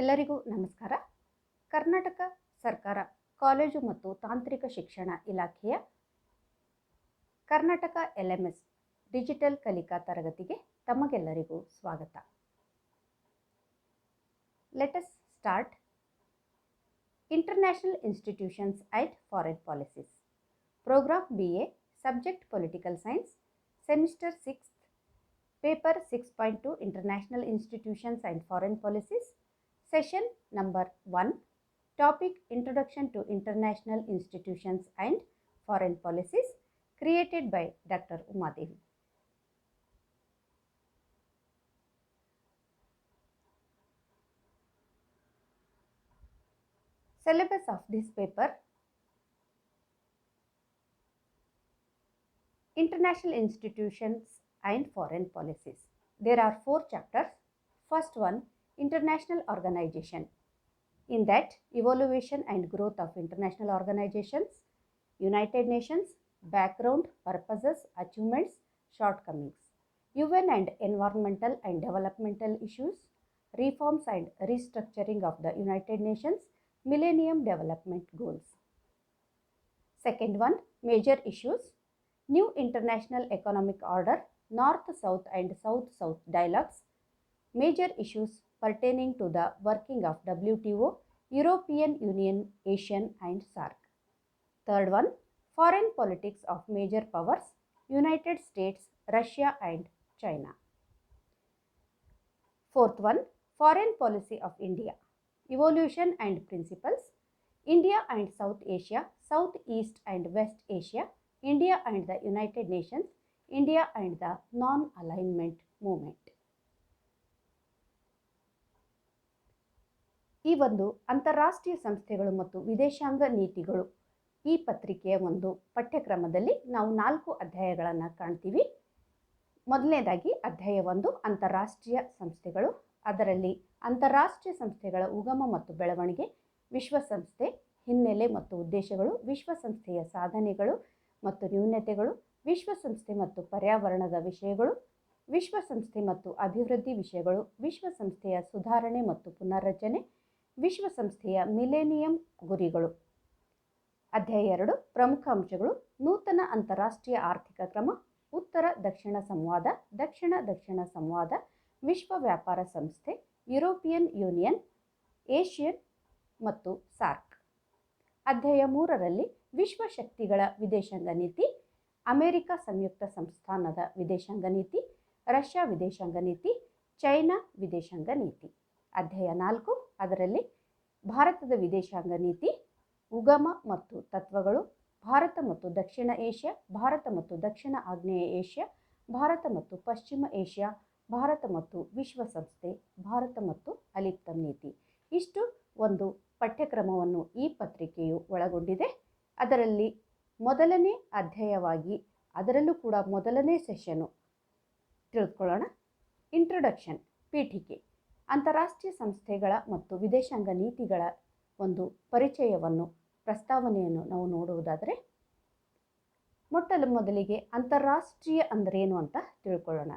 ಎಲ್ಲರಿಗೂ ನಮಸ್ಕಾರ. ಕರ್ನಾಟಕ ಸರ್ಕಾರ ಕಾಲೇಜು ಮತ್ತು ತಾಂತ್ರಿಕ ಶಿಕ್ಷಣ ಇಲಾಖೆಯ ಕರ್ನಾಟಕ LMS ಡಿಜಿಟಲ್ ಕಲಿಕಾ ತರಗತಿಗೆ ತಮಗೆಲ್ಲರಿಗೂ ಸ್ವಾಗತ. Let us start. International institutions and foreign policies, program BA, subject political science, semester 6, paper 6.2 international institutions and foreign policies, Session number 1, topic Introduction to International Institutions and Foreign Policies, created by Dr. Uma Devi. Syllabus of this paper: International Institutions and Foreign Policies. There are 4 chapters. First one, International Organization. In that, evaluation and growth of international organizations, United Nations, background, purposes, achievements, shortcomings, UN and environmental and developmental issues, reforms and restructuring of the United Nations, Millennium Development Goals. Second one, major issues: new international economic order, North-South and South-South dialogues, major issues pertaining to the working of WTO, European Union, ASEAN and SAARC. Third one, foreign politics of major powers, United States, Russia and China. Fourth one, foreign policy of India, evolution and principles, India and South Asia, Southeast and West Asia, India and the United Nations, India and the non-alignment movement. ಈ ಒಂದು ಅಂತಾರಾಷ್ಟ್ರೀಯ ಸಂಸ್ಥೆಗಳು ಮತ್ತು ವಿದೇಶಾಂಗ ನೀತಿಗಳು ಈ ಪತ್ರಿಕೆಯ ಒಂದು ಪಠ್ಯಕ್ರಮದಲ್ಲಿ ನಾವು 4 ಅಧ್ಯಾಯಗಳನ್ನು ಕಾಣ್ತೀವಿ. ಮೊದಲನೇದಾಗಿ ಅಧ್ಯಾಯ 1, ಅಂತಾರಾಷ್ಟ್ರೀಯ ಸಂಸ್ಥೆಗಳು. ಅದರಲ್ಲಿ ಅಂತಾರಾಷ್ಟ್ರೀಯ ಸಂಸ್ಥೆಗಳ ಉಗಮ ಮತ್ತು ಬೆಳವಣಿಗೆ, ವಿಶ್ವಸಂಸ್ಥೆ ಹಿನ್ನೆಲೆ ಮತ್ತು ಉದ್ದೇಶಗಳು, ವಿಶ್ವಸಂಸ್ಥೆಯ ಸಾಧನೆಗಳು ಮತ್ತು ನ್ಯೂನತೆಗಳು, ವಿಶ್ವಸಂಸ್ಥೆ ಮತ್ತು ಪರ್ಯಾವರಣದ ವಿಷಯಗಳು, ವಿಶ್ವಸಂಸ್ಥೆ ಮತ್ತು ಅಭಿವೃದ್ಧಿ ವಿಷಯಗಳು, ವಿಶ್ವಸಂಸ್ಥೆಯ ಸುಧಾರಣೆ ಮತ್ತು ಪುನರ್ರಚನೆ, ವಿಶ್ವಸಂಸ್ಥೆಯ ಮಿಲೇನಿಯಂ ಗುರಿಗಳು. ಅಧ್ಯಾಯ 2, ಪ್ರಮುಖ ಅಂಶಗಳು: ನೂತನ ಅಂತಾರಾಷ್ಟ್ರೀಯ ಆರ್ಥಿಕ ಕ್ರಮ, ಉತ್ತರ ದಕ್ಷಿಣ ಸಂವಾದ, ದಕ್ಷಿಣ ದಕ್ಷಿಣ ಸಂವಾದ, ವಿಶ್ವ ವ್ಯಾಪಾರ ಸಂಸ್ಥೆ, ಯುರೋಪಿಯನ್ ಯೂನಿಯನ್, ಏಷ್ಯನ್ ಮತ್ತು ಸಾರ್ಕ್. ಅಧ್ಯಾಯ 3ರಲ್ಲಿ ವಿಶ್ವಶಕ್ತಿಗಳ ವಿದೇಶಾಂಗ ನೀತಿ, ಅಮೆರಿಕ ಸಂಯುಕ್ತ ಸಂಸ್ಥಾನದ ವಿದೇಶಾಂಗ ನೀತಿ, ರಷ್ಯಾ ವಿದೇಶಾಂಗ ನೀತಿ, ಚೈನಾ ವಿದೇಶಾಂಗ ನೀತಿ. ಅಧ್ಯಾಯ 4, ಅದರಲ್ಲಿ ಭಾರತದ ವಿದೇಶಾಂಗ ನೀತಿ, ಉಗಮ ಮತ್ತು ತತ್ವಗಳು, ಭಾರತ ಮತ್ತು ದಕ್ಷಿಣ ಏಷ್ಯಾ, ಭಾರತ ಮತ್ತು ದಕ್ಷಿಣ ಆಗ್ನೇಯ ಏಷ್ಯಾ, ಭಾರತ ಮತ್ತು ಪಶ್ಚಿಮ ಏಷ್ಯಾ, ಭಾರತ ಮತ್ತು ವಿಶ್ವಸಂಸ್ಥೆ, ಭಾರತ ಮತ್ತು ಅಲಿಪ್ತಂ ನೀತಿ. ಇಷ್ಟು ಒಂದು ಪಠ್ಯಕ್ರಮವನ್ನು ಈ ಪತ್ರಿಕೆಯು ಒಳಗೊಂಡಿದೆ. ಅದರಲ್ಲಿ ಮೊದಲನೇ ಅಧ್ಯಾಯವಾಗಿ, ಅದರಲ್ಲೂ ಕೂಡ ಮೊದಲನೇ ಸೆಷನ್ನು ತಿಳಿದುಕೊಳ್ಳೋಣ. ಇಂಟ್ರೊಡಕ್ಷನ್, ಪೀಠಿಕೆ. ಅಂತಾರಾಷ್ಟ್ರೀಯ ಸಂಸ್ಥೆಗಳ ಮತ್ತು ವಿದೇಶಾಂಗ ನೀತಿಗಳ ಒಂದು ಪರಿಚಯವನ್ನು, ಪ್ರಸ್ತಾವನೆಯನ್ನು ನಾವು ನೋಡುವುದಾದರೆ, ಮೊದಲಿಗೆ ಅಂತಾರಾಷ್ಟ್ರೀಯ ಅಂದ್ರೇನು ಅಂತ ತಿಳ್ಕೊಳ್ಳೋಣ.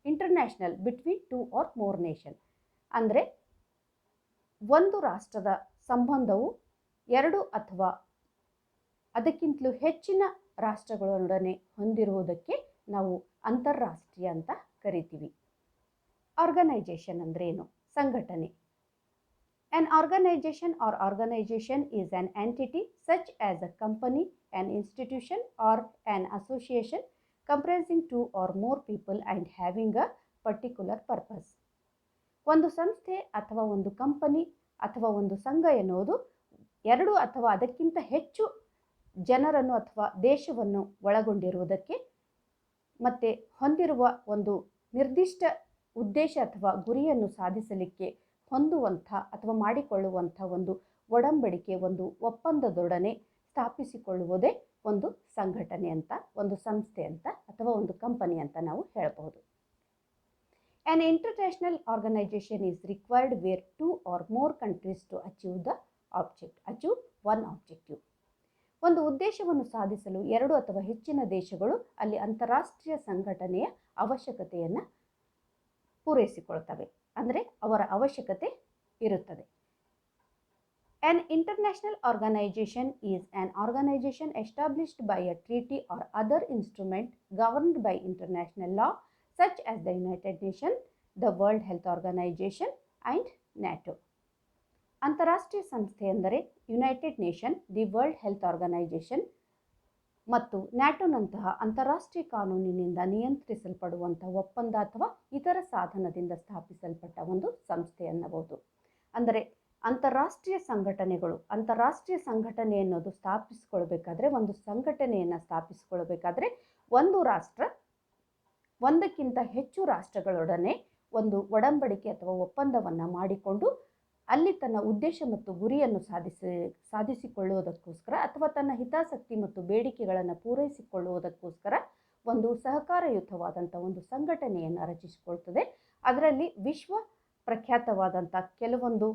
International, between 2 or more nation. ಅಂದರೆ ಒಂದು ರಾಷ್ಟ್ರದ ಸಂಬಂಧವು 2 ಅಥವಾ ಅದಕ್ಕಿಂತಲೂ ಹೆಚ್ಚಿನ ರಾಷ್ಟ್ರಗಳೊಡನೆ ಹೊಂದಿರುವುದಕ್ಕೆ ನಾವು ಅಂತಾರಾಷ್ಟ್ರೀಯ ಅಂತ ಕರಿತೀವಿ. ಆರ್ಗನೈಜೇಷನ್ ಅಂದ್ರೇನು? ಸಂಘಟನೆ. An organization or organization is an entity such as a company, an institution or an association comprising 2 or more people and having a particular purpose. ಒಂದು ಸಂಸ್ಥೆ ಅಥವಾ ಒಂದು ಕಂಪನಿ ಅಥವಾ ಒಂದು ಸಂಘ ಎನ್ನುವುದು 2 ಅಥವಾ ಅದಕ್ಕಿಂತ ಹೆಚ್ಚು ಜನರನ್ನು ಅಥವಾ ದೇಶವನ್ನು ಒಳಗೊಂಡಿರುವುದಕ್ಕೆ ಮತ್ತು ಹೊಂದಿರುವ ಒಂದು ನಿರ್ದಿಷ್ಟ ಉದ್ದೇಶ ಅಥವಾ ಗುರಿಯನ್ನು ಸಾಧಿಸಲಿಕ್ಕೆ ಹೊಂದುವಂಥ ಅಥವಾ ಮಾಡಿಕೊಳ್ಳುವಂಥ ಒಂದು ಒಡಂಬಡಿಕೆ, ಒಂದು ಒಪ್ಪಂದದೊಡನೆ ಸ್ಥಾಪಿಸಿಕೊಳ್ಳುವುದೇ ಒಂದು ಸಂಘಟನೆ ಅಂತ, ಒಂದು ಸಂಸ್ಥೆ ಅಂತ ಅಥವಾ ಒಂದು ಕಂಪನಿ ಅಂತ ನಾವು ಹೇಳಬಹುದು. An international organization is required where 2 or more countries to achieve one objective. ಒಂದು ಉದ್ದೇಶವನ್ನು ಸಾಧಿಸಲು 2 ಅಥವಾ ಹೆಚ್ಚಿನ ದೇಶಗಳು ಅಲ್ಲಿ ಅಂತಾರಾಷ್ಟ್ರೀಯ ಸಂಘಟನೆಯ ಅವಶ್ಯಕತೆಯನ್ನು ಪೂರೈಸಿಕೊಳ್ತವೆ. ಅಂದರೆ ಅವರ ಅವಶ್ಯಕತೆ ಇರುತ್ತದೆ. An international organization is an organization established by a treaty or other instrument governed by international law such as the United Nations, the World Health Organization and NATO. ಅಂತಾರಾಷ್ಟ್ರೀಯ ಸಂಸ್ಥೆ ಎಂದರೆ united nation, the world health organisation ಮತ್ತು ನ್ಯಾಟೋನಂತಹ ಅಂತಾರಾಷ್ಟ್ರೀಯ ಕಾನೂನಿನಿಂದ ನಿಯಂತ್ರಿಸಲ್ಪಡುವಂಥ ಒಪ್ಪಂದ ಅಥವಾ ಇತರ ಸಾಧನದಿಂದ ಸ್ಥಾಪಿಸಲ್ಪಟ್ಟ ಒಂದು ಸಂಸ್ಥೆ ಅನ್ನಬಹುದು. ಅಂದರೆ ಅಂತಾರಾಷ್ಟ್ರೀಯ ಸಂಘಟನೆಗಳು, ಅಂತಾರಾಷ್ಟ್ರೀಯ ಸಂಘಟನೆ ಅನ್ನೋದು ಸ್ಥಾಪಿಸಿಕೊಳ್ಬೇಕಾದ್ರೆ, ಒಂದು ಸಂಘಟನೆಯನ್ನು ಸ್ಥಾಪಿಸಿಕೊಳ್ಬೇಕಾದ್ರೆ ಒಂದು ರಾಷ್ಟ್ರ ಒಂದಕ್ಕಿಂತ ಹೆಚ್ಚು ರಾಷ್ಟ್ರಗಳೊಡನೆ ಒಂದು ಒಡಂಬಡಿಕೆ ಅಥವಾ ಒಪ್ಪಂದವನ್ನು ಮಾಡಿಕೊಂಡು ಅಲ್ಲಿ ತನ್ನ ಉದ್ದೇಶ ಮತ್ತು ಗುರಿಯನ್ನು ಸಾಧಿಸಿಕೊಳ್ಳುವುದಕ್ಕೋಸ್ಕರ ಅಥವಾ ತನ್ನ ಹಿತಾಸಕ್ತಿ ಮತ್ತು ಬೇಡಿಕೆಗಳನ್ನು ಪೂರೈಸಿಕೊಳ್ಳುವುದಕ್ಕೋಸ್ಕರ ಒಂದು ಸಹಕಾರಯುತವಾದಂಥ ಒಂದು ಸಂಘಟನೆಯನ್ನು ರಚಿಸಿಕೊಳ್ತದೆ. ಅದರಲ್ಲಿ ವಿಶ್ವ ಪ್ರಖ್ಯಾತವಾದಂಥ ಕೆಲವೊಂದು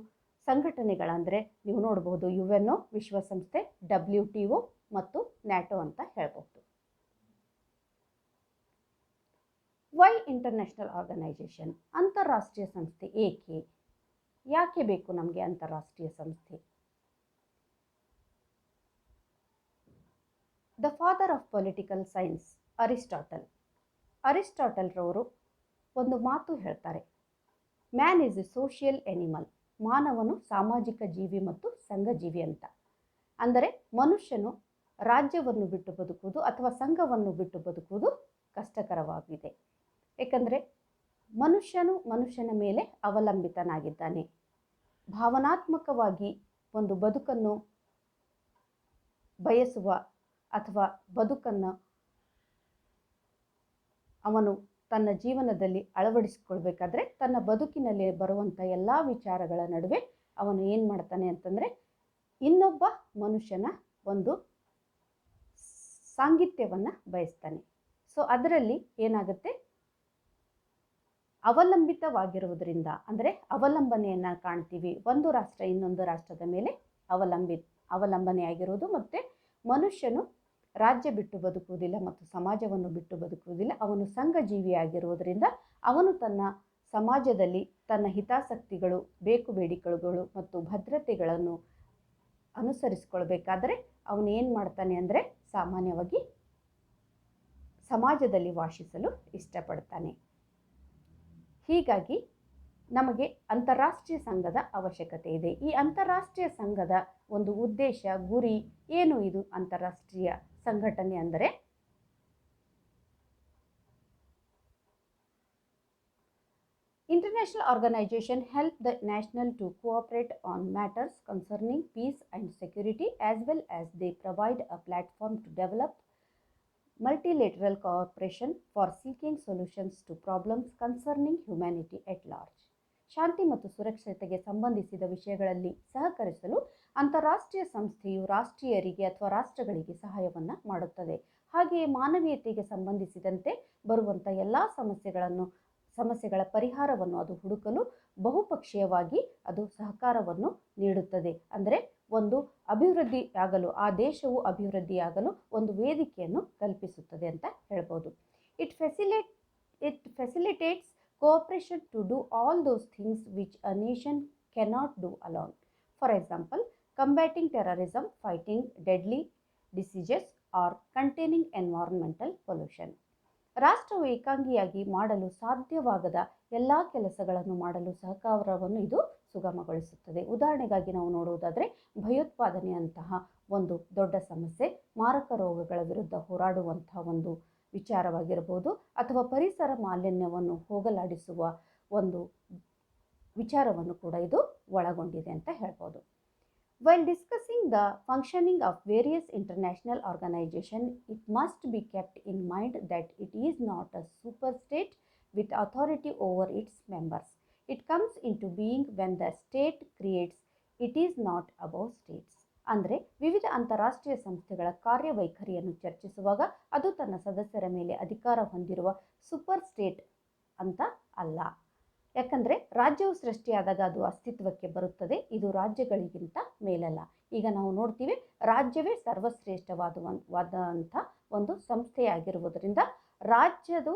ಸಂಘಟನೆಗಳಂದರೆ ನೀವು ನೋಡಬಹುದು UN, ವಿಶ್ವಸಂಸ್ಥೆ, WTO ಮತ್ತು ನ್ಯಾಟೋ ಅಂತ ಹೇಳ್ಬೋದು. Why international organisation? ಅಂತಾರಾಷ್ಟ್ರೀಯ ಸಂಸ್ಥೆ ಏಕೆ, ಯಾಕೆ ಬೇಕು ನಮಗೆ ಅಂತಾರಾಷ್ಟ್ರೀಯ ಸಂಸ್ಥೆ? The father of political science Aristotle ರವರು ಒಂದು ಮಾತು ಹೇಳ್ತಾರೆ, man is a social animal. ಮಾನವನು ಸಾಮಾಜಿಕ ಜೀವಿ ಮತ್ತು ಸಂಘಜೀವಿ ಅಂತ. ಅಂದರೆ ಮನುಷ್ಯನು ರಾಜ್ಯವನ್ನು ಬಿಟ್ಟು ಬದುಕುವುದು ಅಥವಾ ಸಂಘವನ್ನು ಬಿಟ್ಟು ಬದುಕುವುದು ಕಷ್ಟಕರವಾಗಿದೆ. ಏಕೆಂದರೆ ಮನುಷ್ಯನು ಮನುಷ್ಯನ ಮೇಲೆ ಅವಲಂಬಿತನಾಗಿದ್ದಾನೆ. ಭಾವನಾತ್ಮಕವಾಗಿ ಒಂದು ಬದುಕನ್ನು ಬಯಸುವ ಅಥವಾ ಬದುಕನ್ನು ಅವನು ತನ್ನ ಜೀವನದಲ್ಲಿ ಅಳವಡಿಸಿಕೊಳ್ಬೇಕಾದ್ರೆ ತನ್ನ ಬದುಕಿನಲ್ಲಿ ಬರುವಂಥ ಎಲ್ಲ ವಿಚಾರಗಳ ನಡುವೆ ಅವನು ಏನು ಮಾಡ್ತಾನೆ ಅಂತಂದರೆ ಇನ್ನೊಬ್ಬ ಮನುಷ್ಯನ ಒಂದು ಸಾಂಗಿತ್ಯವನ್ನು ಬಯಸ್ತಾನೆ. ಸೊ ಅದರಲ್ಲಿ ಏನಾಗುತ್ತೆ, ಅವಲಂಬಿತವಾಗಿರುವುದರಿಂದ, ಅಂದರೆ ಅವಲಂಬನೆಯನ್ನು ಕಾಣ್ತೀವಿ. ಒಂದು ರಾಷ್ಟ್ರ ಇನ್ನೊಂದು ರಾಷ್ಟ್ರದ ಮೇಲೆ ಅವಲಂಬನೆಯಾಗಿರುವುದು. ಮತ್ತು ಮನುಷ್ಯನು ರಾಜ್ಯ ಬಿಟ್ಟು ಬದುಕುವುದಿಲ್ಲ ಮತ್ತು ಸಮಾಜವನ್ನು ಬಿಟ್ಟು ಬದುಕುವುದಿಲ್ಲ. ಅವನು ಸಂಘಜೀವಿಯಾಗಿರುವುದರಿಂದ ಅವನು ತನ್ನ ಸಮಾಜದಲ್ಲಿ ತನ್ನ ಹಿತಾಸಕ್ತಿಗಳು, ಬೇಕು ಬೇಡಿಕೆಗಳು ಮತ್ತು ಭದ್ರತೆಗಳನ್ನು ಅನುಸರಿಸಿಕೊಳ್ಬೇಕಾದ್ರೆ ಅವನು ಏನು ಮಾಡ್ತಾನೆ ಅಂದರೆ ಸಾಮಾನ್ಯವಾಗಿ ಸಮಾಜದಲ್ಲಿ ವಾಸಿಸಲು ಇಷ್ಟಪಡ್ತಾನೆ. ಹೀಗಾಗಿ ನಮಗೆ ಅಂತಾರಾಷ್ಟ್ರೀಯ ಸಂಘದ ಅವಶ್ಯಕತೆ ಇದೆ. ಈ ಅಂತಾರಾಷ್ಟ್ರೀಯ ಸಂಘದ ಒಂದು ಉದ್ದೇಶ, ಗುರಿ ಏನು? ಇದು ಅಂತಾರಾಷ್ಟ್ರೀಯ ಸಂಘಟನೆ ಅಂದರೆ International organization help the national to cooperate on matters concerning peace and security, as well as they provide a platform to develop multilateral cooperation for seeking solutions to problems concerning humanity at large. ಶಾಂತಿ ಮತ್ತು ಸುರಕ್ಷತೆಗೆ ಸಂಬಂಧಿಸಿದ ವಿಷಯಗಳಲ್ಲಿ ಸಹಕರಿಸಲು ಅಂತಾರಾಷ್ಟ್ರೀಯ ಸಂಸ್ಥೆಯು ರಾಷ್ಟ್ರೀಯರಿಗೆ ಅಥವಾ ರಾಷ್ಟ್ರಗಳಿಗೆ ಸಹಾಯವನ್ನು ಮಾಡುತ್ತದೆ. ಹಾಗೆಯೇ ಮಾನವೀಯತೆಗೆ ಸಂಬಂಧಿಸಿದಂತೆ ಬರುವಂಥ ಎಲ್ಲ ಸಮಸ್ಯೆಗಳ ಪರಿಹಾರವನ್ನು ಅದು ಹುಡುಕಲು ಬಹುಪಕ್ಷೀಯವಾಗಿ ಅದು ಸಹಕಾರವನ್ನು ನೀಡುತ್ತದೆ. ಅಂದರೆ ಒಂದು ಅಭಿವೃದ್ಧಿಯಾಗಲು, ಆ ದೇಶವು ಅಭಿವೃದ್ಧಿಯಾಗಲು ಒಂದು ವೇದಿಕೆಯನ್ನು ಕಲ್ಪಿಸುತ್ತದೆ ಅಂತ ಹೇಳ್ಬೋದು. It facilitates cooperation to do all those things which a nation cannot do alone. For example, combating terrorism, fighting deadly diseases, or containing environmental pollution. ರಾಷ್ಟ್ರವು ಏಕಾಂಗಿಯಾಗಿ ಮಾಡಲು ಸಾಧ್ಯವಾಗದ ಎಲ್ಲ ಕೆಲಸಗಳನ್ನು ಮಾಡಲು ಸಹಕಾರವನ್ನು ಇದು ಸುಗಮಗೊಳಿಸುತ್ತದೆ. ಉದಾಹರಣೆಗಾಗಿ ನಾವು ನೋಡುವುದಾದರೆ ಭಯೋತ್ಪಾದನೆಯಂತಹ ಒಂದು ದೊಡ್ಡ ಸಮಸ್ಯೆ, ಮಾರಕ ರೋಗಗಳ ವಿರುದ್ಧ ಹೋರಾಡುವಂತಹ ಒಂದು ವಿಚಾರವಾಗಿರಬಹುದು, ಅಥವಾ ಪರಿಸರ ಮಾಲಿನ್ಯವನ್ನು ಹೋಗಲಾಡಿಸುವ ಒಂದು ವಿಚಾರವನ್ನು ಕೂಡ ಇದು ಒಳಗೊಂಡಿದೆ ಅಂತ ಹೇಳ್ಬೋದು. While discussing the functioning of various international organizations, it must be kept in mind that it is not a superstate with authority over its members. It comes into being when the state creates. It is not above states. ಅಂದರೆ ವಿವಿಧ ಅಂತಾರಾಷ್ಟ್ರೀಯ ಸಂಸ್ಥೆಗಳ ಕಾರ್ಯವೈಖರಿಯನ್ನು ಚರ್ಚಿಸುವಾಗ ಅದು ತನ್ನ ಸದಸ್ಯರ ಮೇಲೆ ಅಧಿಕಾರ ಹೊಂದಿರುವ ಸೂಪರ್ ಸ್ಟೇಟ್ ಅಂತ ಅಲ್ಲ. ಯಾಕಂದರೆ ರಾಜ್ಯವು ಸೃಷ್ಟಿಯಾದಾಗ ಅದು ಅಸ್ತಿತ್ವಕ್ಕೆ ಬರುತ್ತದೆ. ಇದು ರಾಜ್ಯಗಳಿಗಿಂತ ಮೇಲಲ್ಲ. ಈಗ ನಾವು ನೋಡ್ತೀವಿ, ರಾಜ್ಯವೇ ಸರ್ವಶ್ರೇಷ್ಠವಾದಂಥ ಒಂದು ಸಂಸ್ಥೆಯಾಗಿರುವುದರಿಂದ ರಾಜ್ಯದ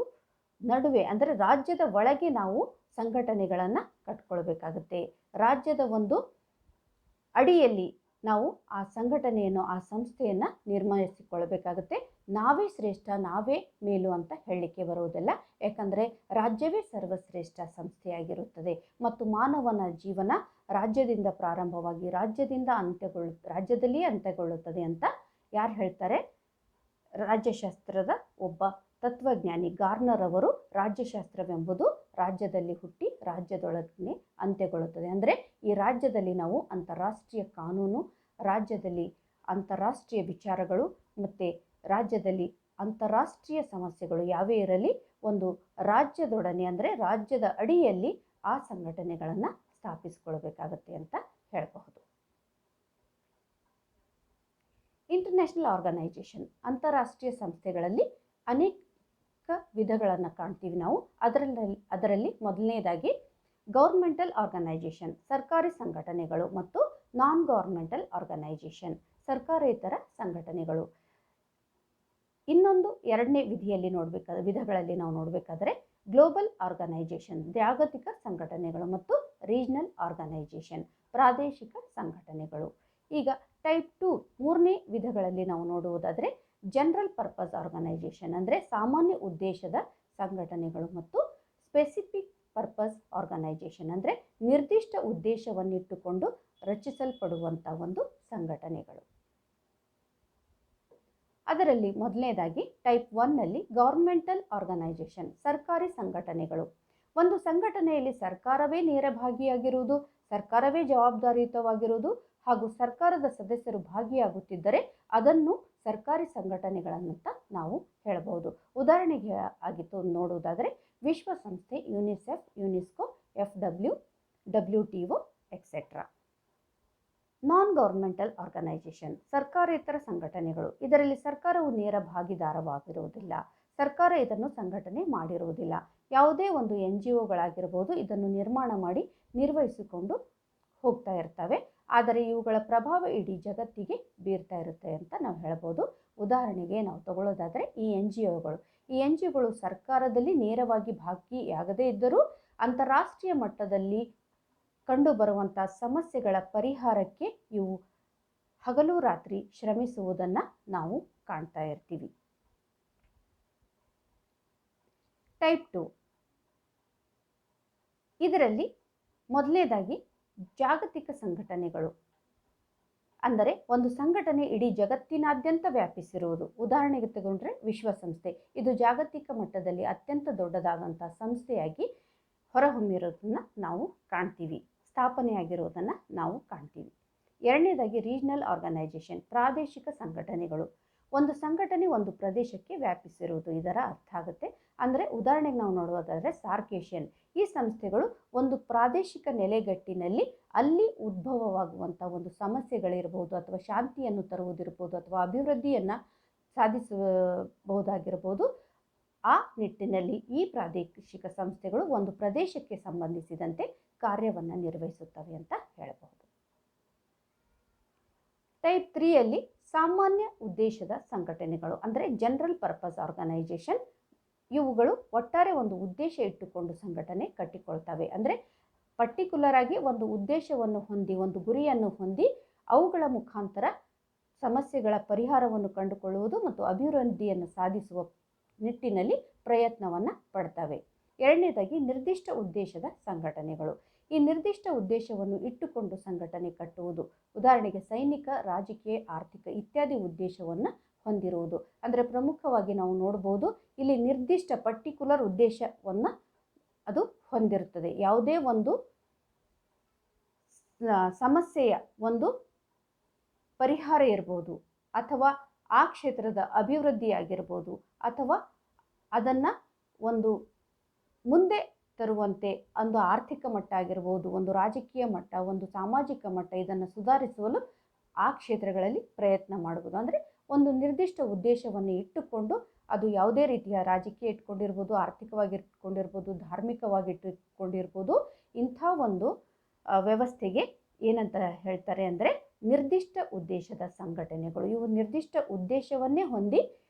ನಡುವೆ, ಅಂದರೆ ರಾಜ್ಯದ ಒಳಗೆ ನಾವು ಸಂಘಟನೆಗಳನ್ನು ಕಟ್ಕೊಳ್ಬೇಕಾಗುತ್ತೆ. ರಾಜ್ಯದ ಒಂದು ಅಡಿಯಲ್ಲಿ ನಾವು ಆ ಸಂಘಟನೆಯನ್ನು, ಆ ಸಂಸ್ಥೆಯನ್ನು ನಿರ್ಮಿಸಿಕೊಳ್ಬೇಕಾಗುತ್ತೆ. ನಾವೇ ಶ್ರೇಷ್ಠ, ನಾವೇ ಮೇಲು ಅಂತ ಹೇಳಲಿಕ್ಕೆ ಬರುವುದಿಲ್ಲ. ಯಾಕಂದರೆ ರಾಜ್ಯವೇ ಸರ್ವಶ್ರೇಷ್ಠ ಸಂಸ್ಥೆಯಾಗಿರುತ್ತದೆ ಮತ್ತು ಮಾನವನ ಜೀವನ ರಾಜ್ಯದಿಂದ ಪ್ರಾರಂಭವಾಗಿ ರಾಜ್ಯದಲ್ಲಿಯೇ ಅಂತ್ಯಗೊಳ್ಳುತ್ತದೆ ಅಂತ ಯಾರು ಹೇಳ್ತಾರೆ? ರಾಜ್ಯಶಾಸ್ತ್ರದ ಒಬ್ಬ ತತ್ವಜ್ಞಾನಿ ಗಾರ್ನರ್ ಅವರು ರಾಜ್ಯಶಾಸ್ತ್ರವೆಂಬುದು ರಾಜ್ಯದಲ್ಲಿ ಹುಟ್ಟಿ ರಾಜ್ಯದೊಳಗೆ ಅಂತ್ಯಗೊಳ್ಳುತ್ತದೆ. ಅಂದರೆ ಈ ರಾಜ್ಯದಲ್ಲಿ ನಾವು ಅಂತಾರಾಷ್ಟ್ರೀಯ ಕಾನೂನು, ರಾಜ್ಯದಲ್ಲಿ ಅಂತಾರಾಷ್ಟ್ರೀಯ ವಿಚಾರಗಳು ಮತ್ತು ರಾಜ್ಯದಲ್ಲಿ ಅಂತಾರಾಷ್ಟ್ರೀಯ ಸಮಸ್ಯೆಗಳು ಯಾವೇ ಇರಲಿ, ಒಂದು ರಾಜ್ಯದೊಡನೆ ಅಂದರೆ ರಾಜ್ಯದ ಅಡಿಯಲ್ಲಿ ಆ ಸಂಘಟನೆಗಳನ್ನು ಸ್ಥಾಪಿಸಿಕೊಳ್ಬೇಕಾಗತ್ತೆ ಅಂತ ಹೇಳಬಹುದು. ಇಂಟರ್ನ್ಯಾಷನಲ್ ಆರ್ಗನೈಜೇಷನ್, ಅಂತಾರಾಷ್ಟ್ರೀಯ ಸಂಸ್ಥೆಗಳಲ್ಲಿ ಅನೇಕ ವಿಧಗಳನ್ನು ಕಾಣ್ತೀವಿ ನಾವು. ಅದರಲ್ಲಿ ಮೊದಲನೇದಾಗಿ ಗೌರ್ಮೆಂಟಲ್ ಆರ್ಗನೈಜೇಷನ್, ಸರ್ಕಾರಿ ಸಂಘಟನೆಗಳು, ಮತ್ತು ನಾನ್ ಗೌರ್ಮೆಂಟಲ್ ಆರ್ಗನೈಜೇಷನ್, ಸರ್ಕಾರೇತರ ಸಂಘಟನೆಗಳು. ಇನ್ನೊಂದು ಎರಡನೇ ವಿಧಗಳಲ್ಲಿ ನಾವು ನೋಡಬೇಕಾದ್ರೆ ಗ್ಲೋಬಲ್ ಆರ್ಗನೈಜೇಷನ್, ಜಾಗತಿಕ ಸಂಘಟನೆಗಳು, ಮತ್ತು ರೀಜನಲ್ ಆರ್ಗನೈಜೇಷನ್, ಪ್ರಾದೇಶಿಕ ಸಂಘಟನೆಗಳು. ಈಗ ಟೈಪ್ 2 ಮೂರನೇ ವಿಧಗಳಲ್ಲಿ ನಾವು ನೋಡುವುದಾದರೆ ಜನರಲ್ ಪರ್ಪಸ್ ಆರ್ಗನೈಜೇಷನ್, ಅಂದರೆ ಸಾಮಾನ್ಯ ಉದ್ದೇಶದ ಸಂಘಟನೆಗಳು, ಮತ್ತು ಸ್ಪೆಸಿಫಿಕ್ ಪರ್ಪಸ್ ಆರ್ಗನೈಜೇಷನ್, ಅಂದರೆ ನಿರ್ದಿಷ್ಟ ಉದ್ದೇಶವನ್ನಿಟ್ಟುಕೊಂಡು ರಚಿಸಲ್ಪಡುವಂಥ ಒಂದು ಸಂಘಟನೆಗಳು. ಅದರಲ್ಲಿ ಮೊದಲನೇದಾಗಿ ಟೈಪ್ 1ನಲ್ಲಿ ಗೌರ್ಮೆಂಟಲ್ ಆರ್ಗನೈಜೇಷನ್, ಸರ್ಕಾರಿ ಸಂಘಟನೆಗಳು. ಒಂದು ಸಂಘಟನೆಯಲ್ಲಿ ಸರ್ಕಾರವೇ ನೇರ ಭಾಗಿಯಾಗಿರುವುದು, ಸರ್ಕಾರವೇ ಜವಾಬ್ದಾರಿಯುತವಾಗಿರುವುದು ಹಾಗೂ ಸರ್ಕಾರದ ಸದಸ್ಯರು ಭಾಗಿಯಾಗುತ್ತಿದ್ದರೆ ಅದನ್ನು ಸರ್ಕಾರಿ ಸಂಘಟನೆಗಳನ್ನಂತ ನಾವು ಹೇಳಬಹುದು. ಉದಾಹರಣೆಗೆ ಆಗಿತ್ತು ನೋಡುವುದಾದರೆ ವಿಶ್ವಸಂಸ್ಥೆ, UNICEF, UNESCO, FW, WTO etcetera. Non governmental organisation, ಸರ್ಕಾರೇತರ ಸಂಘಟನೆಗಳು. ಇದರಲ್ಲಿ ಸರ್ಕಾರವು ನೇರ ಭಾಗಿದಾರವಾಗಿರುವುದಿಲ್ಲ, ಸರ್ಕಾರ ಇದನ್ನು ಸಂಘಟನೆ ಮಾಡಿರುವುದಿಲ್ಲ. ಯಾವುದೇ ಒಂದು NGOಗಳಾಗಿರ್ಬೋದು ಇದನ್ನು ನಿರ್ಮಾಣ ಮಾಡಿ ನಿರ್ವಹಿಸಿಕೊಂಡು ಹೋಗ್ತಾ ಇರ್ತವೆ. ಆದರೆ ಇವುಗಳ ಪ್ರಭಾವ ಇಡೀ ಜಗತ್ತಿಗೆ ಬೀರ್ತಾ ಇರುತ್ತೆ ಅಂತ ನಾವು ಹೇಳ್ಬೋದು. ಉದಾಹರಣೆಗೆ ನಾವು ತಗೊಳ್ಳೋದಾದರೆ ಈ NGOಗಳು ಸರ್ಕಾರದಲ್ಲಿ ನೇರವಾಗಿ ಭಾಗಿಯಾಗದೇ ಇದ್ದರೂ ಅಂತಾರಾಷ್ಟ್ರೀಯ ಮಟ್ಟದಲ್ಲಿ ಕಂಡುಬರುವಂಥ ಸಮಸ್ಯೆಗಳ ಪರಿಹಾರಕ್ಕೆ ಇವು ಹಗಲು ರಾತ್ರಿ ಶ್ರಮಿಸುವುದನ್ನು ನಾವು ಕಾಣ್ತಾ ಇರ್ತೀವಿ. ಟೈಪ್ 2 ಇದರಲ್ಲಿ ಮೊದಲನೇದಾಗಿ ಜಾಗತಿಕ ಸಂಘಟನೆಗಳು, ಅಂದರೆ ಒಂದು ಸಂಘಟನೆ ಇಡೀ ಜಗತ್ತಿನಾದ್ಯಂತ ವ್ಯಾಪಿಸಿರುವುದು. ಉದಾಹರಣೆಗೆ ತಗೊಂಡ್ರೆ ವಿಶ್ವಸಂಸ್ಥೆ, ಇದು ಜಾಗತಿಕ ಮಟ್ಟದಲ್ಲಿ ಅತ್ಯಂತ ದೊಡ್ಡದಾದಂಥ ಸಂಸ್ಥೆಯಾಗಿ ಹೊರಹೊಮ್ಮಿರೋದನ್ನು ನಾವು ಕಾಣ್ತೀವಿ, ಸ್ಥಾಪನೆಯಾಗಿರೋದನ್ನು ನಾವು ಕಾಣ್ತೀವಿ. ಎರಡನೇದಾಗಿ ರೀಜನಲ್ ಆರ್ಗನೈಜೇಷನ್, ಪ್ರಾದೇಶಿಕ ಸಂಘಟನೆಗಳು. ಒಂದು ಸಂಘಟನೆ ಒಂದು ಪ್ರದೇಶಕ್ಕೆ ವ್ಯಾಪಿಸಿರುವುದು ಇದರ ಅರ್ಥ ಆಗುತ್ತೆ. ಅಂದರೆ ಉದಾಹರಣೆಗೆ ನಾವು ನೋಡೋದಾದರೆ ಸಾರ್ಕೇಷಿಯನ್, ಈ ಸಂಸ್ಥೆಗಳು ಒಂದು ಪ್ರಾದೇಶಿಕ ನೆಲೆಗಟ್ಟಿನಲ್ಲಿ ಅಲ್ಲಿ ಉದ್ಭವವಾಗುವಂಥ ಒಂದು ಸಮಸ್ಯೆಗಳಿರ್ಬೋದು, ಅಥವಾ ಶಾಂತಿಯನ್ನು ತರುವುದಿರ್ಬೋದು, ಅಥವಾ ಅಭಿವೃದ್ಧಿಯನ್ನು ಸಾಧಿಸಬಹುದಾಗಿರ್ಬೋದು. ಆ ನಿಟ್ಟಿನಲ್ಲಿ ಈ ಪ್ರಾದೇಶಿಕ ಸಂಸ್ಥೆಗಳು ಒಂದು ಪ್ರದೇಶಕ್ಕೆ ಸಂಬಂಧಿಸಿದಂತೆ ಕಾರ್ಯವನ್ನು ನಿರ್ವಹಿಸುತ್ತವೆ ಅಂತ ಹೇಳಬಹುದು. ಟೈಪ್ 3ಯಲ್ಲಿ ಸಾಮಾನ್ಯ ಉದ್ದೇಶದ ಸಂಘಟನೆಗಳು, ಅಂದರೆ ಜನರಲ್ ಪರ್ಪಸ್ ಆರ್ಗನೈಜೇಷನ್. ಇವುಗಳು ಒಟ್ಟಾರೆ ಒಂದು ಉದ್ದೇಶ ಇಟ್ಟುಕೊಂಡು ಸಂಘಟನೆ ಕಟ್ಟಿಕೊಳ್ತವೆ. ಅಂದರೆ ಪರ್ಟಿಕ್ಯುಲರ್ ಆಗಿ ಒಂದು ಉದ್ದೇಶವನ್ನು ಹೊಂದಿ, ಒಂದು ಗುರಿಯನ್ನು ಹೊಂದಿ, ಅವುಗಳ ಮುಖಾಂತರ ಸಮಸ್ಯೆಗಳ ಪರಿಹಾರವನ್ನು ಕಂಡುಕೊಳ್ಳುವುದು ಮತ್ತು ಅಭಿವೃದ್ಧಿಯನ್ನು ಸಾಧಿಸುವ ನಿಟ್ಟಿನಲ್ಲಿ ಪ್ರಯತ್ನವನ್ನು ಪಡ್ತವೆ. ಎರಡನೇದಾಗಿ ನಿರ್ದಿಷ್ಟ ಉದ್ದೇಶದ ಸಂಘಟನೆಗಳು. ಈ ನಿರ್ದಿಷ್ಟ ಉದ್ದೇಶವನ್ನು ಇಟ್ಟುಕೊಂಡು ಸಂಘಟನೆ ಕಟ್ಟುವುದು. ಉದಾಹರಣೆಗೆ ಸೈನಿಕ, ರಾಜಕೀಯ, ಆರ್ಥಿಕ ಇತ್ಯಾದಿ ಉದ್ದೇಶವನ್ನು ಹೊಂದಿರುವುದು. ಅಂದರೆ ಪ್ರಮುಖವಾಗಿ ನಾವು ನೋಡ್ಬೋದು, ಇಲ್ಲಿ ನಿರ್ದಿಷ್ಟ ಪರ್ಟಿಕ್ಯುಲರ್ ಉದ್ದೇಶವನ್ನು ಅದು ಹೊಂದಿರುತ್ತದೆ. ಯಾವುದೇ ಒಂದು ಸಮಸ್ಯೆಯ ಒಂದು ಪರಿಹಾರ ಇರ್ಬೋದು, ಅಥವಾ ಆ ಕ್ಷೇತ್ರದ ಅಭಿವೃದ್ಧಿಯಾಗಿರ್ಬೋದು, ಅಥವಾ ಅದನ್ನು ಒಂದು ಮುಂದೆ ತರುವಂತೆ ಒಂದು ಆರ್ಥಿಕ ಮಟ್ಟ ಆಗಿರ್ಬೋದು, ಒಂದು ರಾಜಕೀಯ ಮಟ್ಟ, ಒಂದು ಸಾಮಾಜಿಕ ಮಟ್ಟ, ಇದನ್ನು ಸುಧಾರಿಸಲು ಆ ಕ್ಷೇತ್ರಗಳಲ್ಲಿ ಪ್ರಯತ್ನ ಮಾಡುವುದು. ಅಂದರೆ ಒಂದು ನಿರ್ದಿಷ್ಟ ಉದ್ದೇಶವನ್ನು ಇಟ್ಟುಕೊಂಡು ಅದು ಯಾವುದೇ ರೀತಿಯ ರಾಜಕೀಯ ಇಟ್ಕೊಂಡಿರ್ಬೋದು, ಆರ್ಥಿಕವಾಗಿ ಇಟ್ಕೊಂಡಿರ್ಬೋದು, ಧಾರ್ಮಿಕವಾಗಿ ಇಟ್ಟುಕೊಂಡಿರ್ಬೋದು, ಇಂಥ ಒಂದು ವ್ಯವಸ್ಥೆಗೆ ಏನಂತ ಹೇಳ್ತಾರೆ ಅಂದರೆ ನಿರ್ದಿಷ್ಟ ಉದ್ದೇಶದ ಸಂಘಟನೆಗಳು. ಇವು ನಿರ್ದಿಷ್ಟ ಉದ್ದೇಶವನ್ನೇ ಹೊಂದಿ